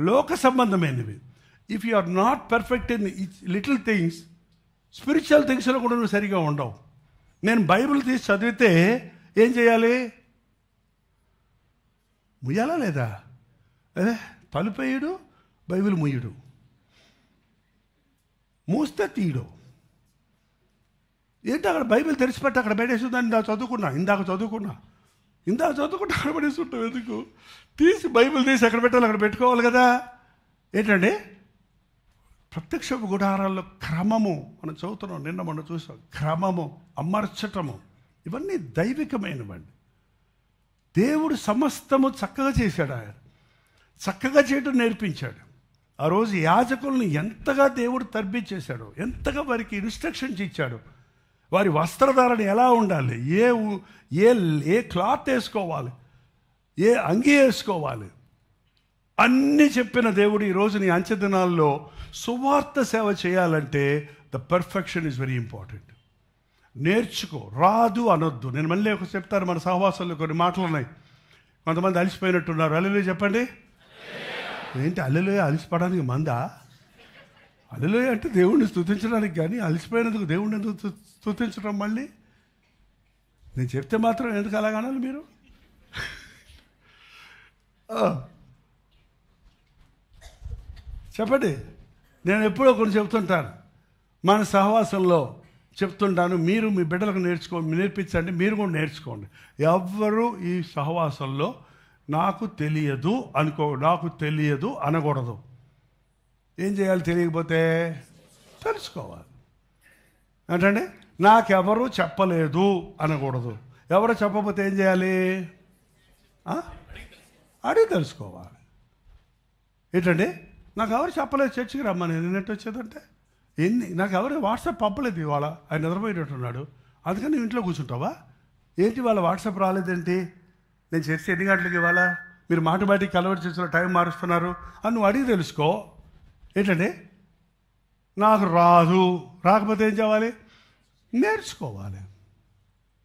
Speaker 2: లోక సంబంధమైనవి. If you are not perfect in little things, spiritual థింగ్స్లో కూడా నువ్వు సరిగా ఉండవు. నేను బైబిల్ తీసి చదివితే ఏం చేయాలి? ముయ్యాలా లేదా? అదే తలుపేయుడు, బైబిల్ ముయ్యుడు, మూస్తే తీయడు. ఏంటి అక్కడ బైబిల్ తెరిచిపెట్టి అక్కడ పెట్టేసిందని ఇందాక చదువుకున్నా. ఇందా చదువుకుంటే అక్కడ పడేస్తుంటాం. ఎందుకు తీసి బైబిల్ తీసి ఎక్కడ పెట్టాలి అక్కడ పెట్టుకోవాలి కదా. ఏంటండి ప్రత్యక్ష గుడారాల్లో క్రమము మనం చదువుతున్నాం, నిన్న మనం చూసాం. క్రమము, అమర్చటము, ఇవన్నీ దైవికమైనవండి. దేవుడు సమస్తము చక్కగా చేశాడు. ఆయన చక్కగా చేయడం నేర్పించాడు. ఆ రోజు యాజకుల్ని ఎంతగా దేవుడు తర్బిచ్చేశాడు, ఎంతగా వారికి ఇన్స్ట్రక్షన్స్ ఇచ్చాడు. వారి వస్త్రధారణ ఎలా ఉండాలి, ఏ క్లాత్ వేసుకోవాలి, ఏ అంగీ వేసుకోవాలి, అన్నీ చెప్పిన దేవుడు ఈరోజు నీ అంచె దినాల్లో సువార్త సేవ చేయాలంటే the perfection is very important. నేర్చుకో, రాదు అనొద్దు. నేను మళ్ళీ ఒక చెప్తాను, మన సహవాసాల్లో కొన్ని మాటలు ఉన్నాయి. కొంతమంది అలసిపోయినట్టున్నారు. హల్లెలూయా చెప్పండి. ఏంటి హల్లెలూయా అలసిపోవడానికి మందా? హల్లెలూయా అంటే దేవుణ్ణి స్తుతించడానికి, కానీ అలసిపోయినందుకు దేవుణ్ణి ఎందుకు స్తుతించడం? మళ్ళీ నేను చెప్తే మాత్రం ఎందుకు అలాగనాలి మీరు? చెప్పండి. నేను ఎప్పుడో కొన్ని చెప్తుంటాను, మన సహవాసంలో చెప్తుంటాను, మీరు మీ బిడ్డలకు నేర్పించండి, మీరు కూడా నేర్చుకోండి. ఎవ్వరూ ఈ సహవాసంలో నాకు తెలియదు అనకూడదు. ఏం చేయాలి? తెలియకపోతే తెలుసుకోవాలి. ఏంటండి నాకెవరు చెప్పలేదు అనకూడదు. ఎవరు చెప్పకపోతే ఏం చేయాలి? అడిగి తెలుసుకోవాలి. ఏంటండి నాకు ఎవరు చెప్పలేదు చర్చికి రమ్మని, నిన్నట్టు వచ్చేదంటే నాకు ఎవరు వాట్సాప్ పంపలేదు. ఇవాళ ఆయన నిద్రపోయినట్టున్నాడు, అందుకని నువ్వు ఇంట్లో కూర్చుంటావా ఏంటి? వాళ్ళ వాట్సాప్ రాలేదేంటి? నేను చర్చి ఎన్ని గంటలకి ఇవాళ? మీరు మాటికి కలవరి చేసిన టైం మారుస్తున్నారు అని నువ్వు అడిగి తెలుసుకో. ఏంటండి నాకు రాకపోతే ఏం చేయాలి? నేర్చుకోవాలి.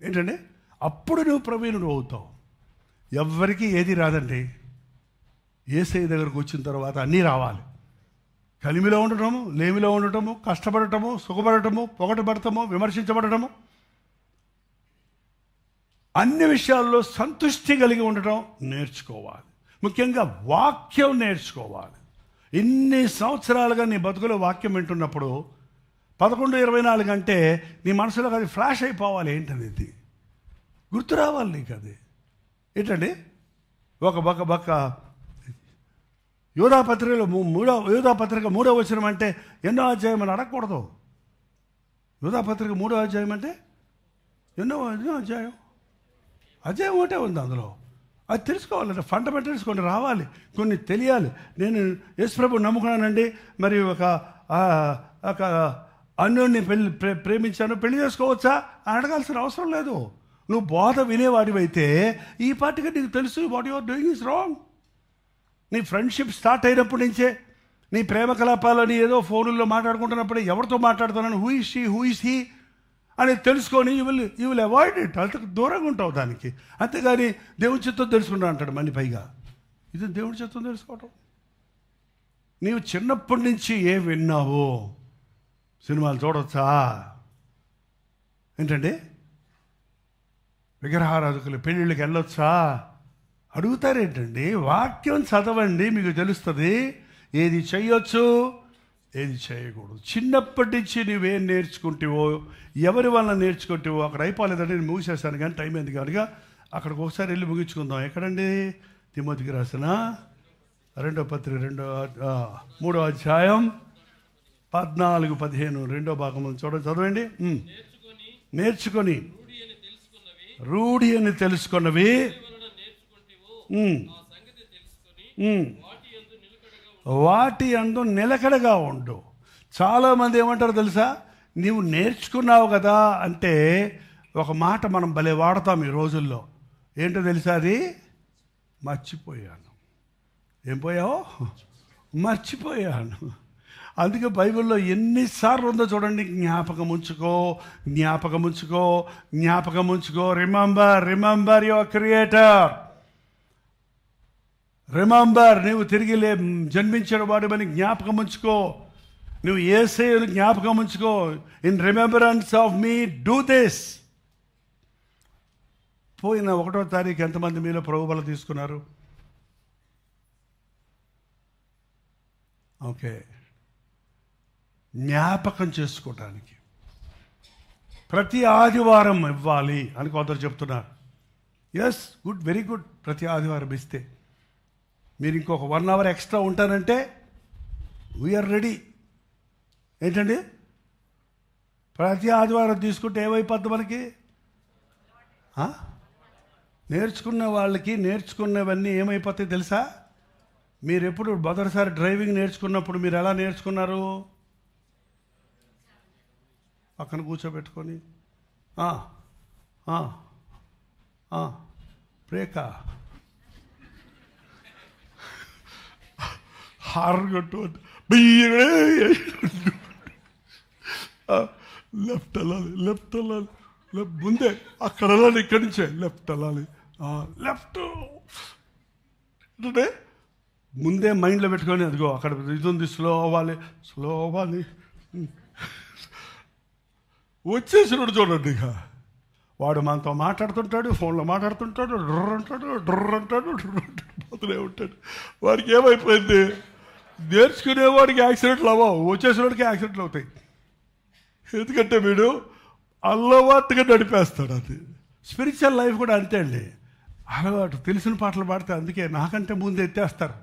Speaker 2: ఏంటండి అప్పుడు నువ్వు ప్రవీణుడు అవుతావు. ఎవ్వరికీ ఏది రాదండి. యేసయ్య దగ్గరకు వచ్చిన తర్వాత అన్నీ రావాలి. కలిమిలో ఉండటము, లేమిలో ఉండటము, కష్టపడటము, సుఖపడటము, పొగటపడటము, విమర్శించబడటము, అన్ని విషయాల్లో సంతృష్టి కలిగి ఉండటం నేర్చుకోవాలి. ముఖ్యంగా వాక్యం నేర్చుకోవాలి. ఇన్ని సంవత్సరాలుగా నీ బతుకులో వాక్యం వింటున్నప్పుడు 11:24 అంటే నీ మనసులో అది ఫ్లాష్ అయిపోవాలి. ఏంటనేది గుర్తు రావాలి నీకు. అది ఏంటండి ఒక యోధాపత్రికలో 3వ వచనం అంటే ఎన్నో అధ్యాయం అని అడగకూడదు. యోధాపత్రిక 3వ అధ్యాయం అంటే ఎన్నో అధ్యాయం ఒకటే ఉంది అందులో. అది తెలుసుకోవాలంటే ఫండమెంటల్స్ కొన్ని రావాలి, కొన్ని తెలియాలి. నేను యేసుప్రభుని నమ్ముకున్నానండి, మరి ఒక అన్యోన్ని ప్రేమించాను, పెళ్లి చేసుకోవచ్చా అని అడగాల్సిన అవసరం లేదు. నువ్వు బోధ వినేవాడివైతే ఈ పార్టీగా నీకు తెలుసు what you are doing is wrong. నీ ఫ్రెండ్షిప్ స్టార్ట్ అయినప్పటి నుంచే నీ ప్రేమ కలాపాలని ఏదో ఫోన్లో మాట్లాడుకుంటున్నప్పుడే ఎవరితో మాట్లాడుతున్నాను, హూ ఈస్ హీ అని తెలుసుకొని యూ విల్ అవాయిడ్ ఇట్. అంతకు దూరంగా ఉంటావు దానికి. అంతేగాని దేవుని చిత్తం తెలుసుకుంటా అంటాడు మళ్ళీ పైగా. ఇది దేవుని చిత్తం తెలుసుకోవటం. నీవు చిన్నప్పటి నుంచి ఏం విన్నావో, సినిమాలు చూడొచ్చా? ఏంటండి విగ్రహారాధకులు పెళ్ళిళ్ళకి వెళ్ళొచ్చా? అడుగుతారేంటండి? వాక్యం చదవండి, మీకు తెలుస్తుంది ఏది చేయొచ్చు, ఏది చేయకూడదు. చిన్నప్పటి నుంచి నువ్వేం నేర్చుకుంటావో, ఎవరి వల్ల నేర్చుకుంటావో, అక్కడ అయిపోలేదంటే నేను ముగిసేస్తాను కానీ టైం ఎందుకు కనుక అక్కడికి ఒకసారి వెళ్ళి ముగించుకుందాం. ఎక్కడండి? తిమోతికి రాసిన 2వ పత్రిక 3వ అధ్యాయం 14-15 2వ భాగం చదవండి. నేర్చుకొని రూఢి అని తెలుసుకున్నవి వాటి యందు నిలకడగా ఉండు. చాలామంది ఏమంటారు తెలుసా? నీవు నేర్చుకున్నావు కదా అంటే ఒక మాట మనం భలే వాడతాం ఈ రోజుల్లో. ఏంటో తెలుసా? అది మర్చిపోయాను. ఏం పోయావు? మర్చిపోయాను. అందుకే బైబిల్లో ఎన్నిసార్లు ఉందో చూడండి. జ్ఞాపకం ఉంచుకో. Remember your creator. రిమెంబర్, నువ్వు తిరిగి జన్మించిన వాడివని జ్ఞాపకం ఉంచుకో. నువ్వు యేసయ్యను జ్ఞాపకం ఉంచుకో. In remembrance of me do this. పోయిన 1వ తారీఖు ఎంతమంది మీలో ప్రభు బల తీసుకున్నారు? ఓకే, జ్ఞాపకం చేసుకోవటానికి ప్రతి ఆదివారం ఇవ్వాలి అని కొందరు చెప్తున్నారు. Yes, good, very good. ప్రతి ఆదివారం ఇస్తే మీరు ఇంకొక 1 hour ఎక్స్ట్రా ఉంటానంటే వీఆర్ రెడీ. ఏంటండి, ప్రతి ఆదివారం తీసుకుంటే ఏమైపోద్ది మనకి? నేర్చుకున్న వాళ్ళకి నేర్చుకున్నవన్నీ ఏమైపోతాయి తెలుసా? మీరు ఎప్పుడు మొదటిసారి డ్రైవింగ్ నేర్చుకున్నప్పుడు మీరు ఎలా నేర్చుకున్నారు? పక్కన కూర్చోబెట్టుకొని బ్రేకా, హార్న్ కొట్టు, లెఫ్ట్ వెళ్ళాలి, లెఫ్ట్ వెళ్ళాలి, ముందే అక్కడ వెళ్ళాలి, ఇక్కడి నుంచే లెఫ్ట్ వెళ్ళాలి, లెఫ్ట్ అంటే ముందే మైండ్లో పెట్టుకొని అదిగో అక్కడ ఇది ఉంది, స్లో అవ్వాలి, స్లో అవ్వాలి. వచ్చేసినప్పుడు చూడండి, ఇక వాడు మనతో మాట్లాడుతుంటాడు, ఫోన్లో మాట్లాడుతుంటాడు, డ్రర్ అంటాడు, డ్రర్ అంటాడు, పోతూనే ఉంటాడు. వాడికి ఏమైపోయింది? నేర్చుకునేవాడికి యాక్సిడెంట్లు అవ్వవు, వచ్చేసేవాడికి యాక్సిడెంట్లు అవుతాయి. ఎందుకంటే వీడు అలవాటుగా నడిపేస్తాడు. అది స్పిరిచువల్ లైఫ్ కూడా అంతే అండి. అలవాటు, తెలిసిన పాటలు పాడితే అందుకే నాకంటే ముందు ఎత్తేస్తారు,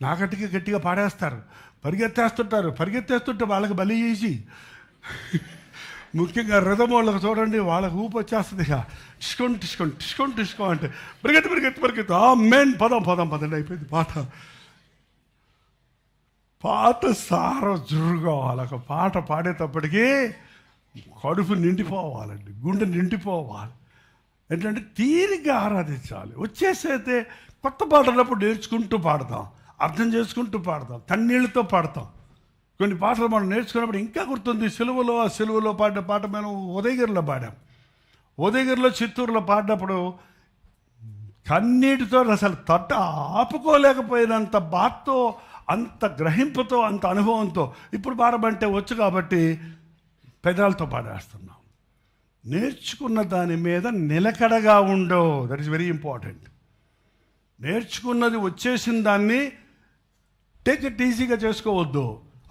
Speaker 2: నాకంటే గట్టిగా పాడేస్తారు, పరిగెత్తేస్తుంటే వాళ్ళకి బలి ఈజీ. ముఖ్యంగా రథం వాళ్ళకి చూడండి, వాళ్ళకి ఊపు వచ్చేస్తుంది. ఇక టిష్కొని టిష్కొని టిష్కొని టిష్కో అంటే పరిగెత్తి మెయిన్ పదండి అయిపోయింది పాట సారం జురుగా. వాళ్ళకి పాట పాడేటప్పటికీ కడుపు నిండిపోవాలండి, గుండె నిండిపోవాలి. ఏంటంటే తీరిగ్గా ఆరాధించాలి. వచ్చేసైతే కొత్త పాటలప్పుడు నేర్చుకుంటూ పాడతాం, అర్థం చేసుకుంటూ పాడతాం, కన్నీళ్ళతో పాడతాం. కొన్ని పాటలు మనం నేర్చుకున్నప్పుడు ఇంకా గుర్తుంది. సెలువులో పాడిన పాట మనం ఉదయగిరిలో పాడాం. ఉదయగిరిలో, చిత్తూరులో పాడినప్పుడు కన్నీటితో అసలు ఆపుకోలేకపోయినంత బాధతో, అంత గ్రహింపుతో, అంత అనుభవంతో. ఇప్పుడు పాడమంటే వచ్చు కాబట్టి పెదాలతో పాడేస్తున్నాం. నేర్చుకున్న దాని మీద నిలకడగా ఉండో, దట్ ఈస్ వెరీ ఇంపార్టెంట్. నేర్చుకున్నది వచ్చేసిన దాన్ని టేక్ ఇట్ ఈజీగా చేసుకోవద్దు.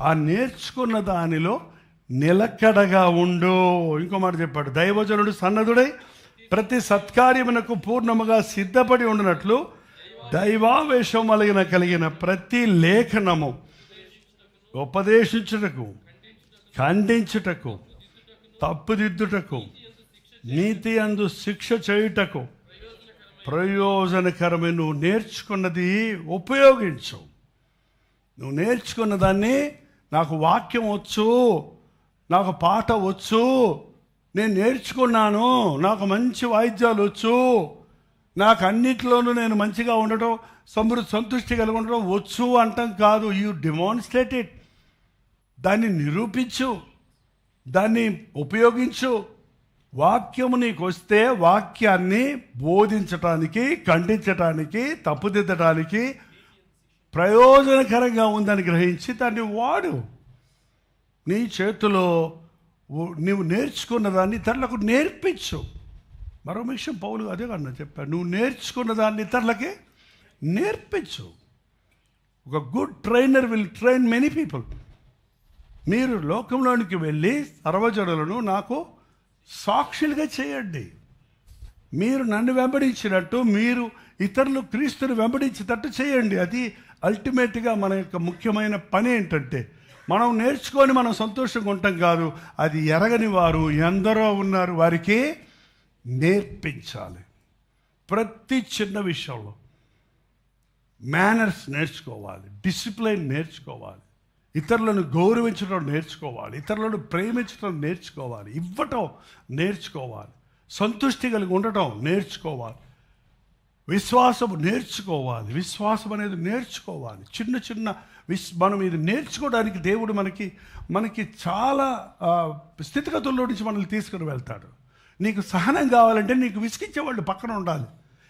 Speaker 2: ఆ నేర్చుకున్న దానిలో నిలకడగా ఉండు. ఇంకో మాట చెప్పాడు, దైవజనుడు సన్నదుడై ప్రతి సత్కార్యమునకు పూర్ణముగా సిద్ధపడి ఉండినట్లు దైవావేశం కలిగిన ప్రతి లేఖనము ఉపదేశించుటకు, ఖండించుటకు, తప్పుదిద్దుటకు, నీతి అందు శిక్ష చేయుటకు ప్రయోజనకరమే. నువ్వు నేర్చుకున్నది ఉపయోగించు. నువ్వు నేర్చుకున్న దాన్ని, నాకు వాక్యం వచ్చు, నాకు పాట వచ్చు, నేను నేర్చుకున్నాను, నాకు మంచి వాయిద్యాలు వచ్చు, నాకు అన్నిట్లోనూ నేను మంచిగా ఉండటం, సంతృష్టి కలిగి ఉండటం వచ్చు అంటాం కాదు. You demonstrate it. దాన్ని నిరూపించు, దాన్ని ఉపయోగించు. వాక్యము నీకు వస్తే వాక్యాన్ని బోధించటానికి, ఖండించటానికి, తప్పుదిద్దటానికి ప్రయోజనకరంగా ఉందని గ్రహించి దాన్ని వాడు. నీ చేతిలో నువ్వు నేర్చుకున్న దాన్ని ఇతరులకు నేర్పించు. మరో విషయం పౌలు అదే కన్నా చెప్పాడు, నువ్వు నేర్చుకున్న దాన్ని ఇతరులకి నేర్పించు. ఒక good trainer will train many people. మీరు లోకంలోనికి వెళ్ళి సర్వజనులను నాకు సాక్షులుగా చేయండి. మీరు నన్ను వెంబడించినట్టు మీరు ఇతరులు క్రీస్తుని వెంబడించేటట్టు చేయండి. అది అల్టిమేట్గా మన యొక్క ముఖ్యమైన పని. ఏంటంటే మనం నేర్చుకొని మనం సంతోషంగా ఉంటాం కాదు, అది ఎరగని వారు ఎందరో ఉన్నారు, వారికి నేర్పించాలి. ప్రతి చిన్న విషయంలో మేనర్స్ నేర్చుకోవాలి, డిసిప్లైన్ నేర్చుకోవాలి, ఇతరులను గౌరవించడం నేర్చుకోవాలి, ఇతరులను ప్రేమించడం నేర్చుకోవాలి, ఇవ్వటం నేర్చుకోవాలి, సంతృష్టి కలిగి ఉండటం నేర్చుకోవాలి, విశ్వాసం నేర్చుకోవాలి. విశ్వాసం అనేది నేర్చుకోవాలి. చిన్న చిన్న మనం ఇది నేర్చుకోవడానికి దేవుడు మనకి చాలా స్థితిగతుల్లో నుంచి మనల్ని తీసుకుని వెళ్తాడు. నీకు సహనం కావాలంటే నీకు విసిగించేవాళ్ళు పక్కన ఉండాలి.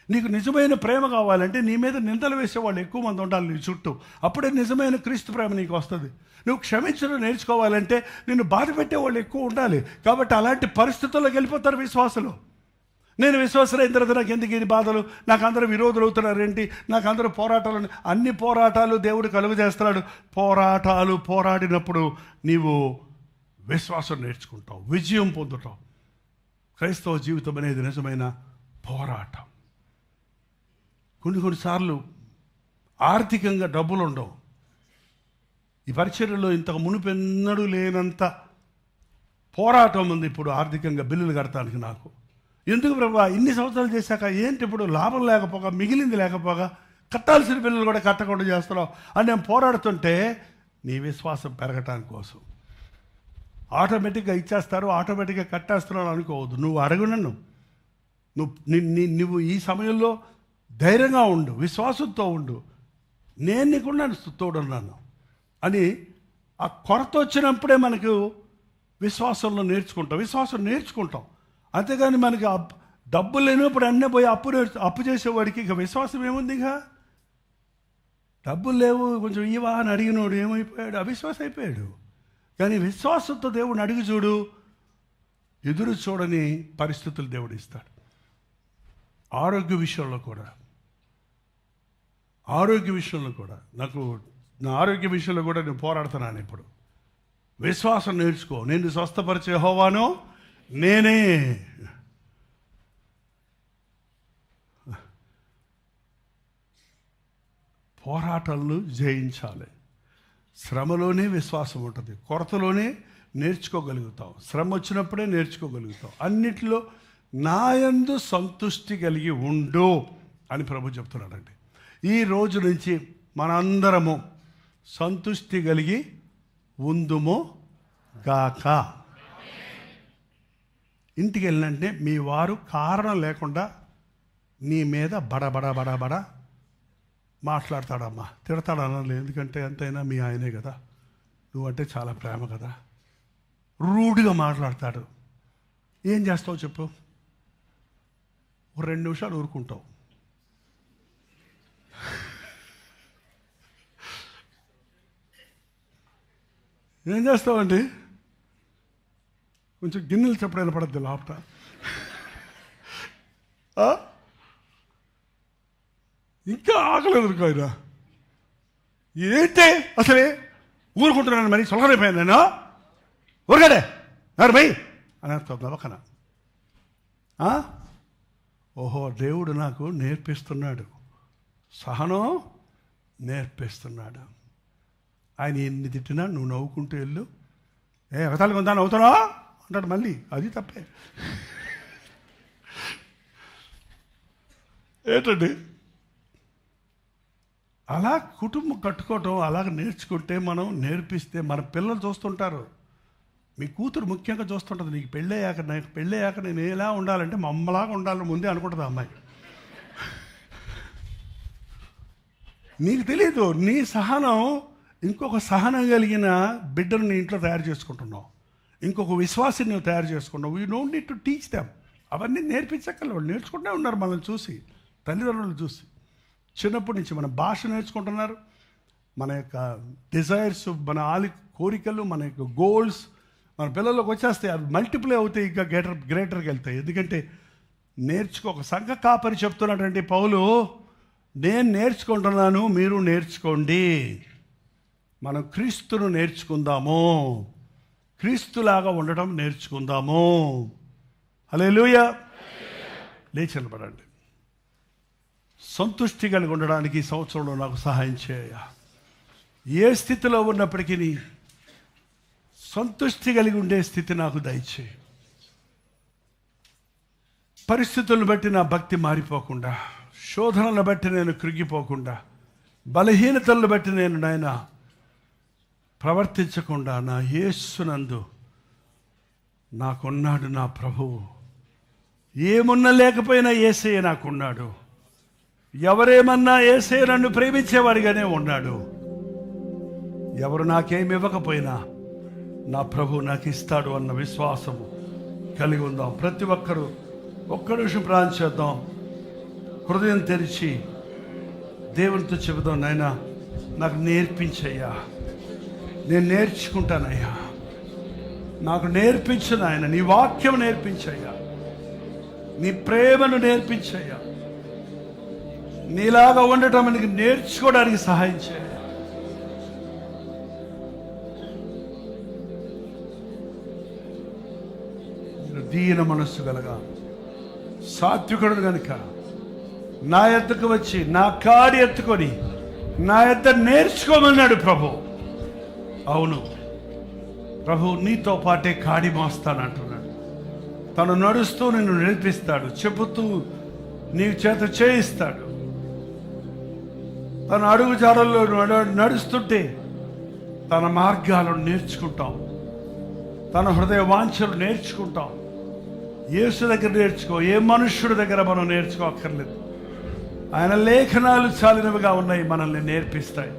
Speaker 2: నీకు నిజమైన ప్రేమ కావాలంటే నీ మీద నిందలు వేసేవాళ్ళు ఎక్కువ మంది ఉండాలి నీ చుట్టూ. అప్పుడే నిజమైన క్రీస్తు ప్రేమ నీకు వస్తుంది. నువ్వు క్షమించడం నేర్చుకోవాలంటే నిన్ను బాధ పెట్టేవాళ్ళు ఎక్కువ ఉండాలి. కాబట్టి అలాంటి పరిస్థితుల్లోకి వెళ్ళిపోతారు విశ్వాసులు. నేను విశ్వాసులైన తర్వాత నాకు ఎందుకు ఈ బాధలు, నాకు అందరూ విరోధులు అవుతున్నారేంటి, నాకు అందరూ పోరాటాలు. అన్ని పోరాటాలు దేవుడు కలుగు చేస్తున్నాడు. పోరాటాలు పోరాడినప్పుడు నీవు విశ్వాసం నేర్చుకుంటావు, విజయం పొందుతావు. క్రైస్తవ జీవితం అనేది నిజమైన పోరాటం. కొన్నిసార్లు ఆర్థికంగా డబ్బులు ఉండవు. ఈ పరిచర్యలో ఇంతకు మునుపెన్నడూ లేనంత పోరాటం ఉంది ఇప్పుడు ఆర్థికంగా బిల్లులు కడతానికి. నాకు ఎందుకు ప్రభా ఇన్ని సంవత్సరాలు చేశాక ఏంటి ఇప్పుడు లాభం లేకపోగా, మిగిలింది లేకపోగా, కట్టాల్సిన బిల్లులు కూడా కట్టకుండా చేస్తున్నావు అని నేను పోరాడుతుంటే నీ విశ్వాసం పెరగటానికి కోసం ఆటోమేటిక్గా ఇచ్చేస్తారు, ఆటోమేటిక్గా కట్టేస్తున్నావు అనుకోవద్దు. నువ్వు అడుగు నన్ను, నువ్వు ఈ సమయంలో ధైర్యంగా ఉండు, విశ్వాసంతో ఉండు, నేను నీకున్నాను, తోడున్నాను అని ఆ కొరత వచ్చినప్పుడే మనకు విశ్వాసం నేర్చుకుంటాం. అంతేగాని మనకి డబ్బు లేనప్పుడు అన్నీ పోయి అప్పు చేసేవాడికి ఇక విశ్వాసం ఏముంది? ఇక డబ్బులు లేవు, కొంచెం ఇవా అని అడిగినోడు ఏమైపోయాడు? అవిశ్వాసం అయిపోయాడు. కానీ విశ్వాసంతో దేవుడిని అడిగి చూడు, ఎదురు చూడని పరిస్థితులు దేవుడు ఇస్తాడు. ఆరోగ్య విషయంలో కూడా నా ఆరోగ్య విషయంలో కూడా నేను పోరాడుతున్నాను. ఇప్పుడు విశ్వాసం నేర్చుకో. నేను స్వస్థపరిచే యెహోవాను నేనే. పోరాటాలను జయించాలి. శ్రమలోనే విశ్వాసం ఉంటుంది, కొరతలోనే నేర్చుకోగలుగుతాం, శ్రమ వచ్చినప్పుడే నేర్చుకోగలుగుతాం. అన్నిటిలో నాయందు సంతృష్టి కలిగి ఉండు అని ప్రభు చెప్తున్నాడండి. ఈ రోజు నుంచి మనందరము సంతృష్టి కలిగి ఉందుము గాక. ఇంటికి వెళ్ళినంటే మీ వారు కారణం లేకుండా నీ మీద బడ మాట్లాడతాడమ్మా, తిడతాడన్నా. ఎందుకంటే ఎంతైనా మీ ఆయనే కదా, నువ్వంటే చాలా ప్రేమ కదా. రూడ్గా మాట్లాడతాడు. ఏం చేస్తావు చెప్పు? 2 నిమిషాలు ఊరుకుంటావు. ఏం చేస్తావండి? కొంచెం గిన్నెలు చెప్పడం పడద్దు లోపట. ఇంకా ఆకలి ఎదుర్కోయినా ఏంటే అసలే ఊరుకుంటున్నాను, మరి సొలగరైపోయాను నేను. ఊరగాడే నారు బై అని నవ్వకన. ఓహో, దేవుడు నాకు నేర్పిస్తున్నాడు, సహనం నేర్పిస్తున్నాడు. ఆయన ఎన్ని తిట్టినా నువ్వు నవ్వుకుంటూ వెళ్ళు. ఎగతాళి కొందా నవ్వుతానా అంటాడు మళ్ళీ. అది తప్పే ఏంటండి? అలా కుటుంబం కట్టుకోవటం అలాగ నేర్చుకుంటే, మనం నేర్పిస్తే మన పిల్లలు చూస్తుంటారు. మీ కూతురు ముఖ్యంగా చూస్తుంటుంది. నీకు పెళ్ళయ్యాక నేను ఎలా ఉండాలంటే మా అమ్మలాగా ఉండాలని ముందే అనుకుంటుంది అమ్మాయి. నీకు తెలీదు, నీ సహనం ఇంకొక సహనం కలిగిన బిడ్డను నీ ఇంట్లో తయారు చేసుకుంటున్నావు, ఇంకొక విశ్వాసం నువ్వు తయారు చేసుకున్నావు. You don't need to teach them. అవన్నీ నేర్పించక్కర్లేదు, వాళ్ళు నేర్చుకుంటూనే ఉన్నారు మనల్ని చూసి, తల్లిదండ్రులను చూసి. చిన్నప్పటి నుంచి మన భాష నేర్చుకుంటున్నారు, మన యొక్క డిజైర్స్, మన కోరికలు, మన యొక్క గోల్స్ మన పిల్లల్లోకి వచ్చేస్తాయి. అవి మల్టిప్లై అవుతాయి, ఇంకా గ్రేటర్కి వెళ్తాయి. ఎందుకంటే ఒక సంఘ కాపరి చెప్తున్నాడంటే పౌలు, నేను నేర్చుకుంటున్నాను, మీరు నేర్చుకోండి. మనం క్రీస్తును నేర్చుకుందాము, క్రీస్తులాగా ఉండటం నేర్చుకుందాము. హల్లెలూయా. లేచి నిలబడండి. సంతృష్టి కలిగి ఉండడానికి ఈ సంవత్సరంలో నాకు సహాయం చేయ. ఏ స్థితిలో ఉన్నప్పటికీ సంతృష్టి కలిగి ఉండే స్థితి నాకు దయచేయి. పరిస్థితులను బట్టి నా భక్తి మారిపోకుండా, శోధనలను బట్టి నేను కృంగిపోకుండా, బలహీనతలను బట్టి నేను నాయన ప్రవర్తించకుండా, నా యేసునందు నాకున్నాడు నా ప్రభువు. ఏమున్నా లేకపోయినా యేసయ్య నాకున్నాడు. ఎవరేమన్నా యేసయ్య నన్ను ప్రేమించేవాడిగానే ఉన్నాడు. ఎవరు నాకేమి ఇవ్వకపోయినా నా ప్రభు నాకు ఇస్తాడు అన్న విశ్వాసము కలిగి ఉందాం. ప్రతి ఒక్కరూ ఒక్క నిమిషం ప్రార్థన చేద్దాం. హృదయం తెరిచి దేవునితో చెబుదాం, నాయనా నాకు నేర్పించయ్యా, నేను నేర్చుకుంటానయ్యా, నాకు నేర్పించు నాయన, నీ వాక్యం నేర్పించయ్యా, నీ ప్రేమను నేర్పించయ్యా, నీలాగా ఉండటం నీకు నేర్చుకోవడానికి సహాయం చేయ. దీన మనస్సు కలగా సాత్వికుడు కనుక నా ఎద్దుకు వచ్చి నా కాడి ఎత్తుకొని నా ఎద్ద నేర్చుకోమన్నాడు ప్రభు. అవును ప్రభు, నీతో పాటే కాడి మోస్తానంటున్నాడు. తను నడుస్తూ నిన్ను నేర్పిస్తాడు, చెబుతూ నీ చేత చేయిస్తాడు. తన అడుగు జాడల్లో నడుస్తుంటే తన మార్గాలను నేర్చుకుంటాం, తన హృదయ వాంఛలు నేర్చుకుంటాం. యేసు దగ్గర నేర్చుకో, ఏ మనుష్యుడి దగ్గర మనం నేర్చుకోక్కర్లేదు. ఆయన లేఖనాలు చాలినవిగా ఉన్నాయి, మనల్ని నేర్పిస్తాయి.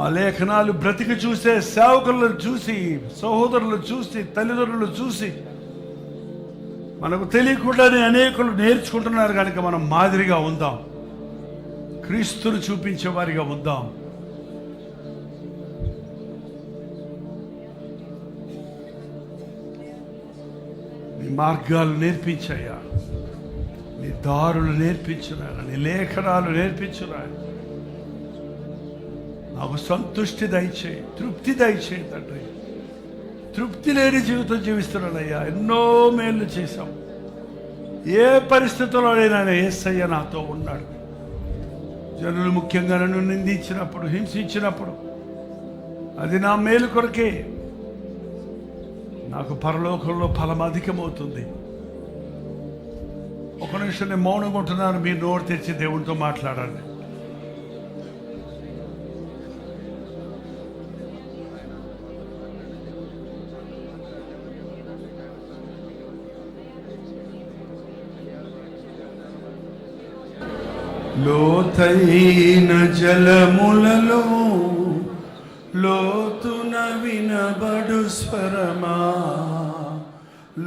Speaker 2: ఆ లేఖనాలు బ్రతికి చూసే సేవకులను చూసి, సహోదరులు చూసి, తల్లిదండ్రులు చూసి మనకు తెలియకుండానే అనేకులు నేర్చుకుంటున్నారు. కనుక మనం మాదిరిగా ఉందాం, క్రీస్తును చూపించే వారిగా ఉందాం. నీ మార్గాలు నేర్పించయ్యా, నీ దారులు నేర్పించున్నాను, నీ లేఖనాలు నేర్పించున్నాను. నాకు సంతుష్టి దయచేయి, తృప్తి దయచేయి తండ్రి. తృప్తి లేని జీవితం జీవిస్తున్నానయ్యా. ఎన్నో మేలు చేశాం. ఏ పరిస్థితుల్లోనైనా యేసయ్య నాతో ఉన్నాడు. జనులు ముఖ్యంగా నన్ను నిందించినప్పుడు, హింసించినప్పుడు అది నా మేలు కొరకే. నాకు పరలోకంలో ఫలం అధికమవుతుంది. ఒక నిమిషం నేను మౌనంగా ఉంటున్నాను. మీ నోరు తెచ్చి దేవునితో మాట్లాడండి. లోతైన జలములలో లోతున వినబడు స్వరమా,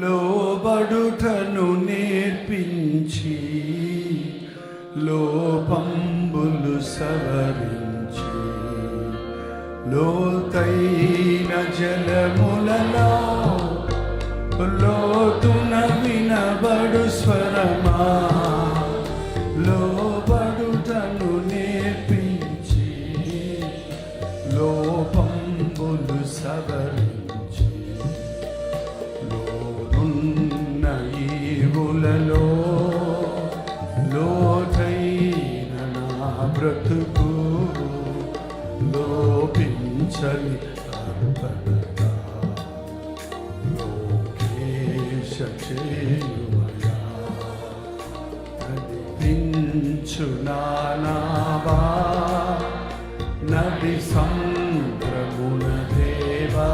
Speaker 2: లోబడుటను నేర్పించి లోపంబులు సవరించి. లోతైన జలములలో లోతున వినబడు స్వరమా, లోబడుటను నేర్పించి లోపంబులు సవరించి. లోనున్న ఈవులలో లోతైన నా బ్రతుకు లోపించని అర్పణగా లోకేశ చేయుమయా. నడిపించునావా నది సంద్రమున దేవా,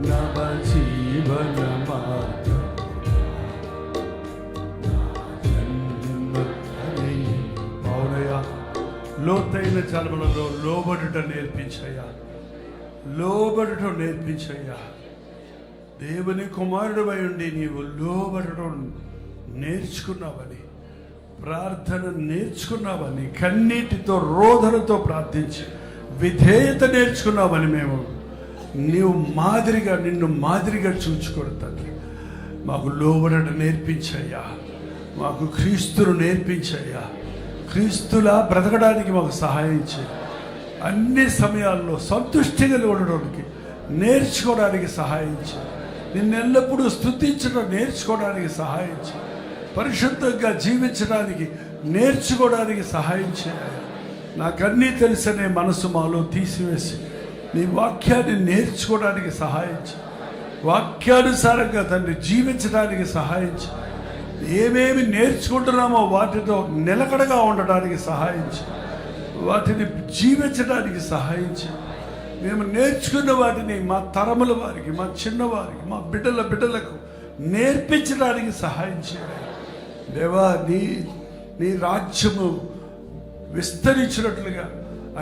Speaker 2: నవ జీవన మార్గమునయ్యా. లోతైన జలములలో లోబడుట నేర్పించయ్యా, లోబడుట నేర్పించయ్యా. దేవుని కుమారుడు అయి ఉండి నీవు లోబడటం నేర్చుకున్నావని, ప్రార్థన నేర్చుకున్నావని, కన్నీటితో రోదనతో ప్రార్థించి విధేయత నేర్చుకున్నావని మేము నీవు మాదిరిగా, నిన్ను మాదిరిగా చూచుకోడు తండ్రి. మాకు లోబడట నేర్పించయ్యా, మాకు క్రీస్తును నేర్పించయ్యా. క్రీస్తులా బ్రతకడానికి మాకు సహాయం చేయి. అన్ని సమయాల్లో సంతుష్టిగా ఉండడానికి నేర్చుకోవడానికి సహాయం చేయి. నిన్నెల్లప్పుడూ స్తుతించడం నేర్చుకోవడానికి సహాయం చేయి. పరిశుద్ధంగా జీవించడానికి నేర్చుకోవడానికి సహాయం చేయాలి. నాకన్నీ తెలిసనే మనసు మాలో తీసివేసి నీ వాక్యాన్ని నేర్చుకోవడానికి సహాయం చేయి. వాక్యానుసారంగా తండ్రి జీవించడానికి సహాయం చేయి. ఏమేమి నేర్చుకుంటున్నామో వాటితో నిలకడగా ఉండడానికి సహాయం చేయి. వాటిని జీవించడానికి సహాయం చేయి. మేము నేర్చుకున్న వాటిని మా తరముల వారికి, మా చిన్నవారికి, మా బిడ్డలకు నేర్పించడానికి సహాయం చేయాలి. దేవా, నీ రాజ్యము విస్తరించినట్లుగా,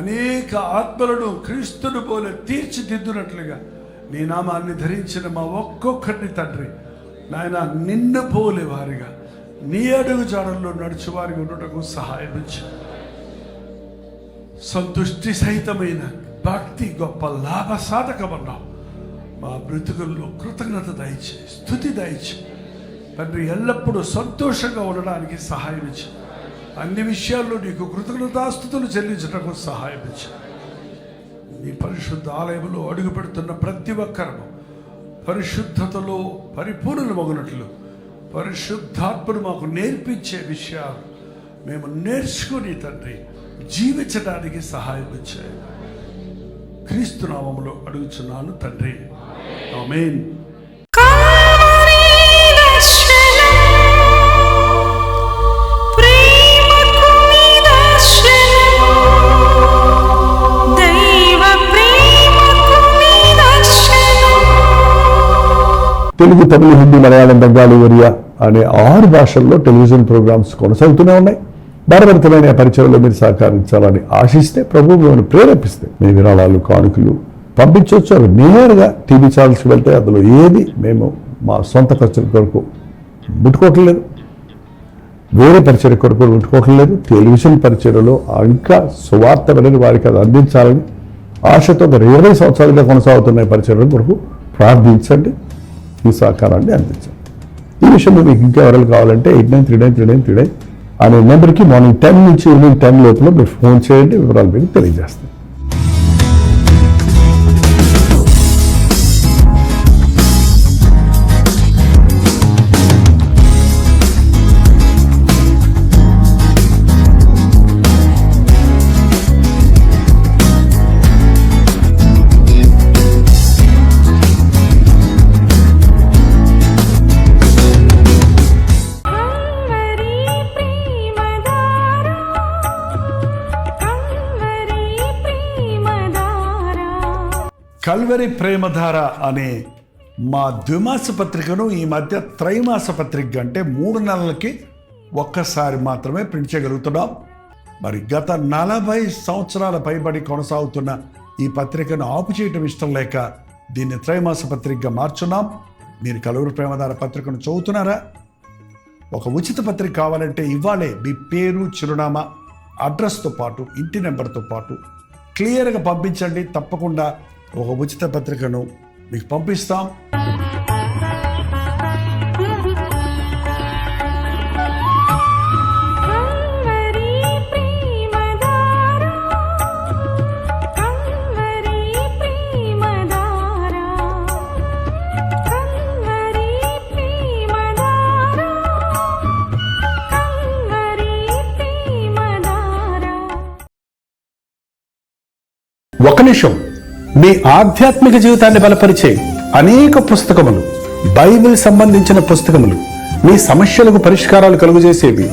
Speaker 2: అనేక ఆత్మలను క్రీస్తును పోలే తీర్చిదిద్దునట్లుగా నీ నామాన్ని ధరించిన మా ఒక్కొక్కరిని తండ్రి నాయన నిన్ను పోలే వారిగా, నీ అడుగు జాడల్లో నడుచువారిగా ఉండటకు సహాయం ఇచ్చి, సంతుష్టి సహితమైన భక్తి గొప్ప లాభ సాధకమన్నావు. మా బ్రతుకుల్లో కృతజ్ఞత దయచే, స్తుతి దయచే తండ్రి. ఎల్లప్పుడూ సంతోషంగా ఉండడానికి సహాయం ఇచ్చి, అన్ని విషయాల్లో నీకు కృతజ్ఞతాస్తుతులు చెల్లించడానికి సహాయం ఇచ్చి, నీ పరిశుద్ధ ఆలయంలో అడుగు పెడుతున్న ప్రతి ఒక్కరము పరిశుద్ధతలో పరిపూర్ణమగునట్లు పరిశుద్ధాత్ముడు మాకు నేర్పించే విషయాలు మేము నేర్చుకుని తండ్రి జీవించడానికి సహాయం ఇచ్చాయి. క్రీస్తు నామములో అడుగుచున్నాను తండ్రి, ఆమేన్.
Speaker 3: తెలుగు, తమిళ, హిందీ, మలయాళం, బెంగాలీ, ఒరియా అనే 6 భాషల్లో టెలివిజన్ ప్రోగ్రామ్స్ కొనసాగుతూనే ఉన్నాయి. భారతమైన పరిచయంలో మీరు సహకరించాలని ఆశిస్తే, ప్రభువు మిమ్మల్ని ప్రేరేపిస్తే మీ విరాళాలు, కానుకలు పంపించవచ్చు. అవి నేరుగా టీవీ ఛానల్స్కి వెళ్తే అందులో ఏది మేము మా సొంత ఖర్చుల కొరకు ముట్టుకోవట్లేదు, వేరే పరిచయ కొరకు ముట్టుకోవట్లేదు. టెలివిజన్ పరిచయలో ఇంకా సువార్త వినని వారికి అది అందించాలని ఆశతో 20 సంవత్సరాలుగా కొనసాగుతున్న పరిచయం కొరకు ప్రార్థించండి, ఈ సహకారాన్ని అందించండి. ఈ విషయంలో మీకు ఇంకా ఎవరైనా కావాలంటే 89393939 అనే నెంబర్కి మార్నింగ్ 10 నుంచి ఈవినింగ్ 10 లోపల మీరు ఫోన్ చేయండి, వివరాలు మీకు తెలియజేస్తాం.
Speaker 2: కల్వరి ప్రేమధార అనే మా ద్విమాస పత్రికను ఈ మధ్య త్రైమాస పత్రిక అంటే 3 నెలలకి ఒక్కసారి మాత్రమే ప్రింట్ చేయగలుగుతున్నాం. మరి గత 40 సంవత్సరాల పైబడి కొనసాగుతున్న ఈ పత్రికను ఆపు చేయటం ఇష్టం లేక దీన్ని త్రైమాస పత్రికగా మార్చున్నాం. మీరు కల్వరి ప్రేమధార పత్రికను చదువుతున్నారా? ఒక ఉచిత పత్రిక కావాలంటే ఇవ్వాలే మీ పేరు, చిరునామా, అడ్రస్తో పాటు ఇంటి నెంబర్తో పాటు క్లియర్గా పంపించండి. తప్పకుండా ఒక ఉచిత పత్రికను మీకు పంపిస్తాం.
Speaker 3: ఒక నిమిషం. మీ ఆధ్యాత్మిక జీవితాన్ని బలపరిచే అనేక పుస్తకములు, బైబిల్ సంబంధించిన పుస్తకములు, మీ సమస్యలకు పరిష్కారాలు కలుగజేసేవి,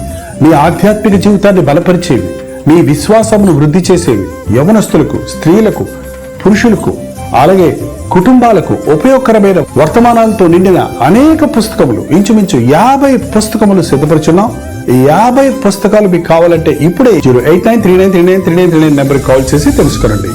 Speaker 3: మీ ఆధ్యాత్మిక జీవితాన్ని బలపరిచేవి, మీ విశ్వాసమును వృద్ధి చేసేవి, యవనస్తులకు, స్త్రీలకు, పురుషులకు, అలాగే కుటుంబాలకు ఉపయోగకరమైన వర్తమానాలతో నిండిన అనేక పుస్తకములు, ఇంచుమించు 50 పుస్తకములు సిద్ధపరుచున్నాం. ఈ 50 పుస్తకాలు మీకు కావాలంటే ఇప్పుడే 08939393939 నెంబర్కి కాల్ చేసి తెలుసుకోండి.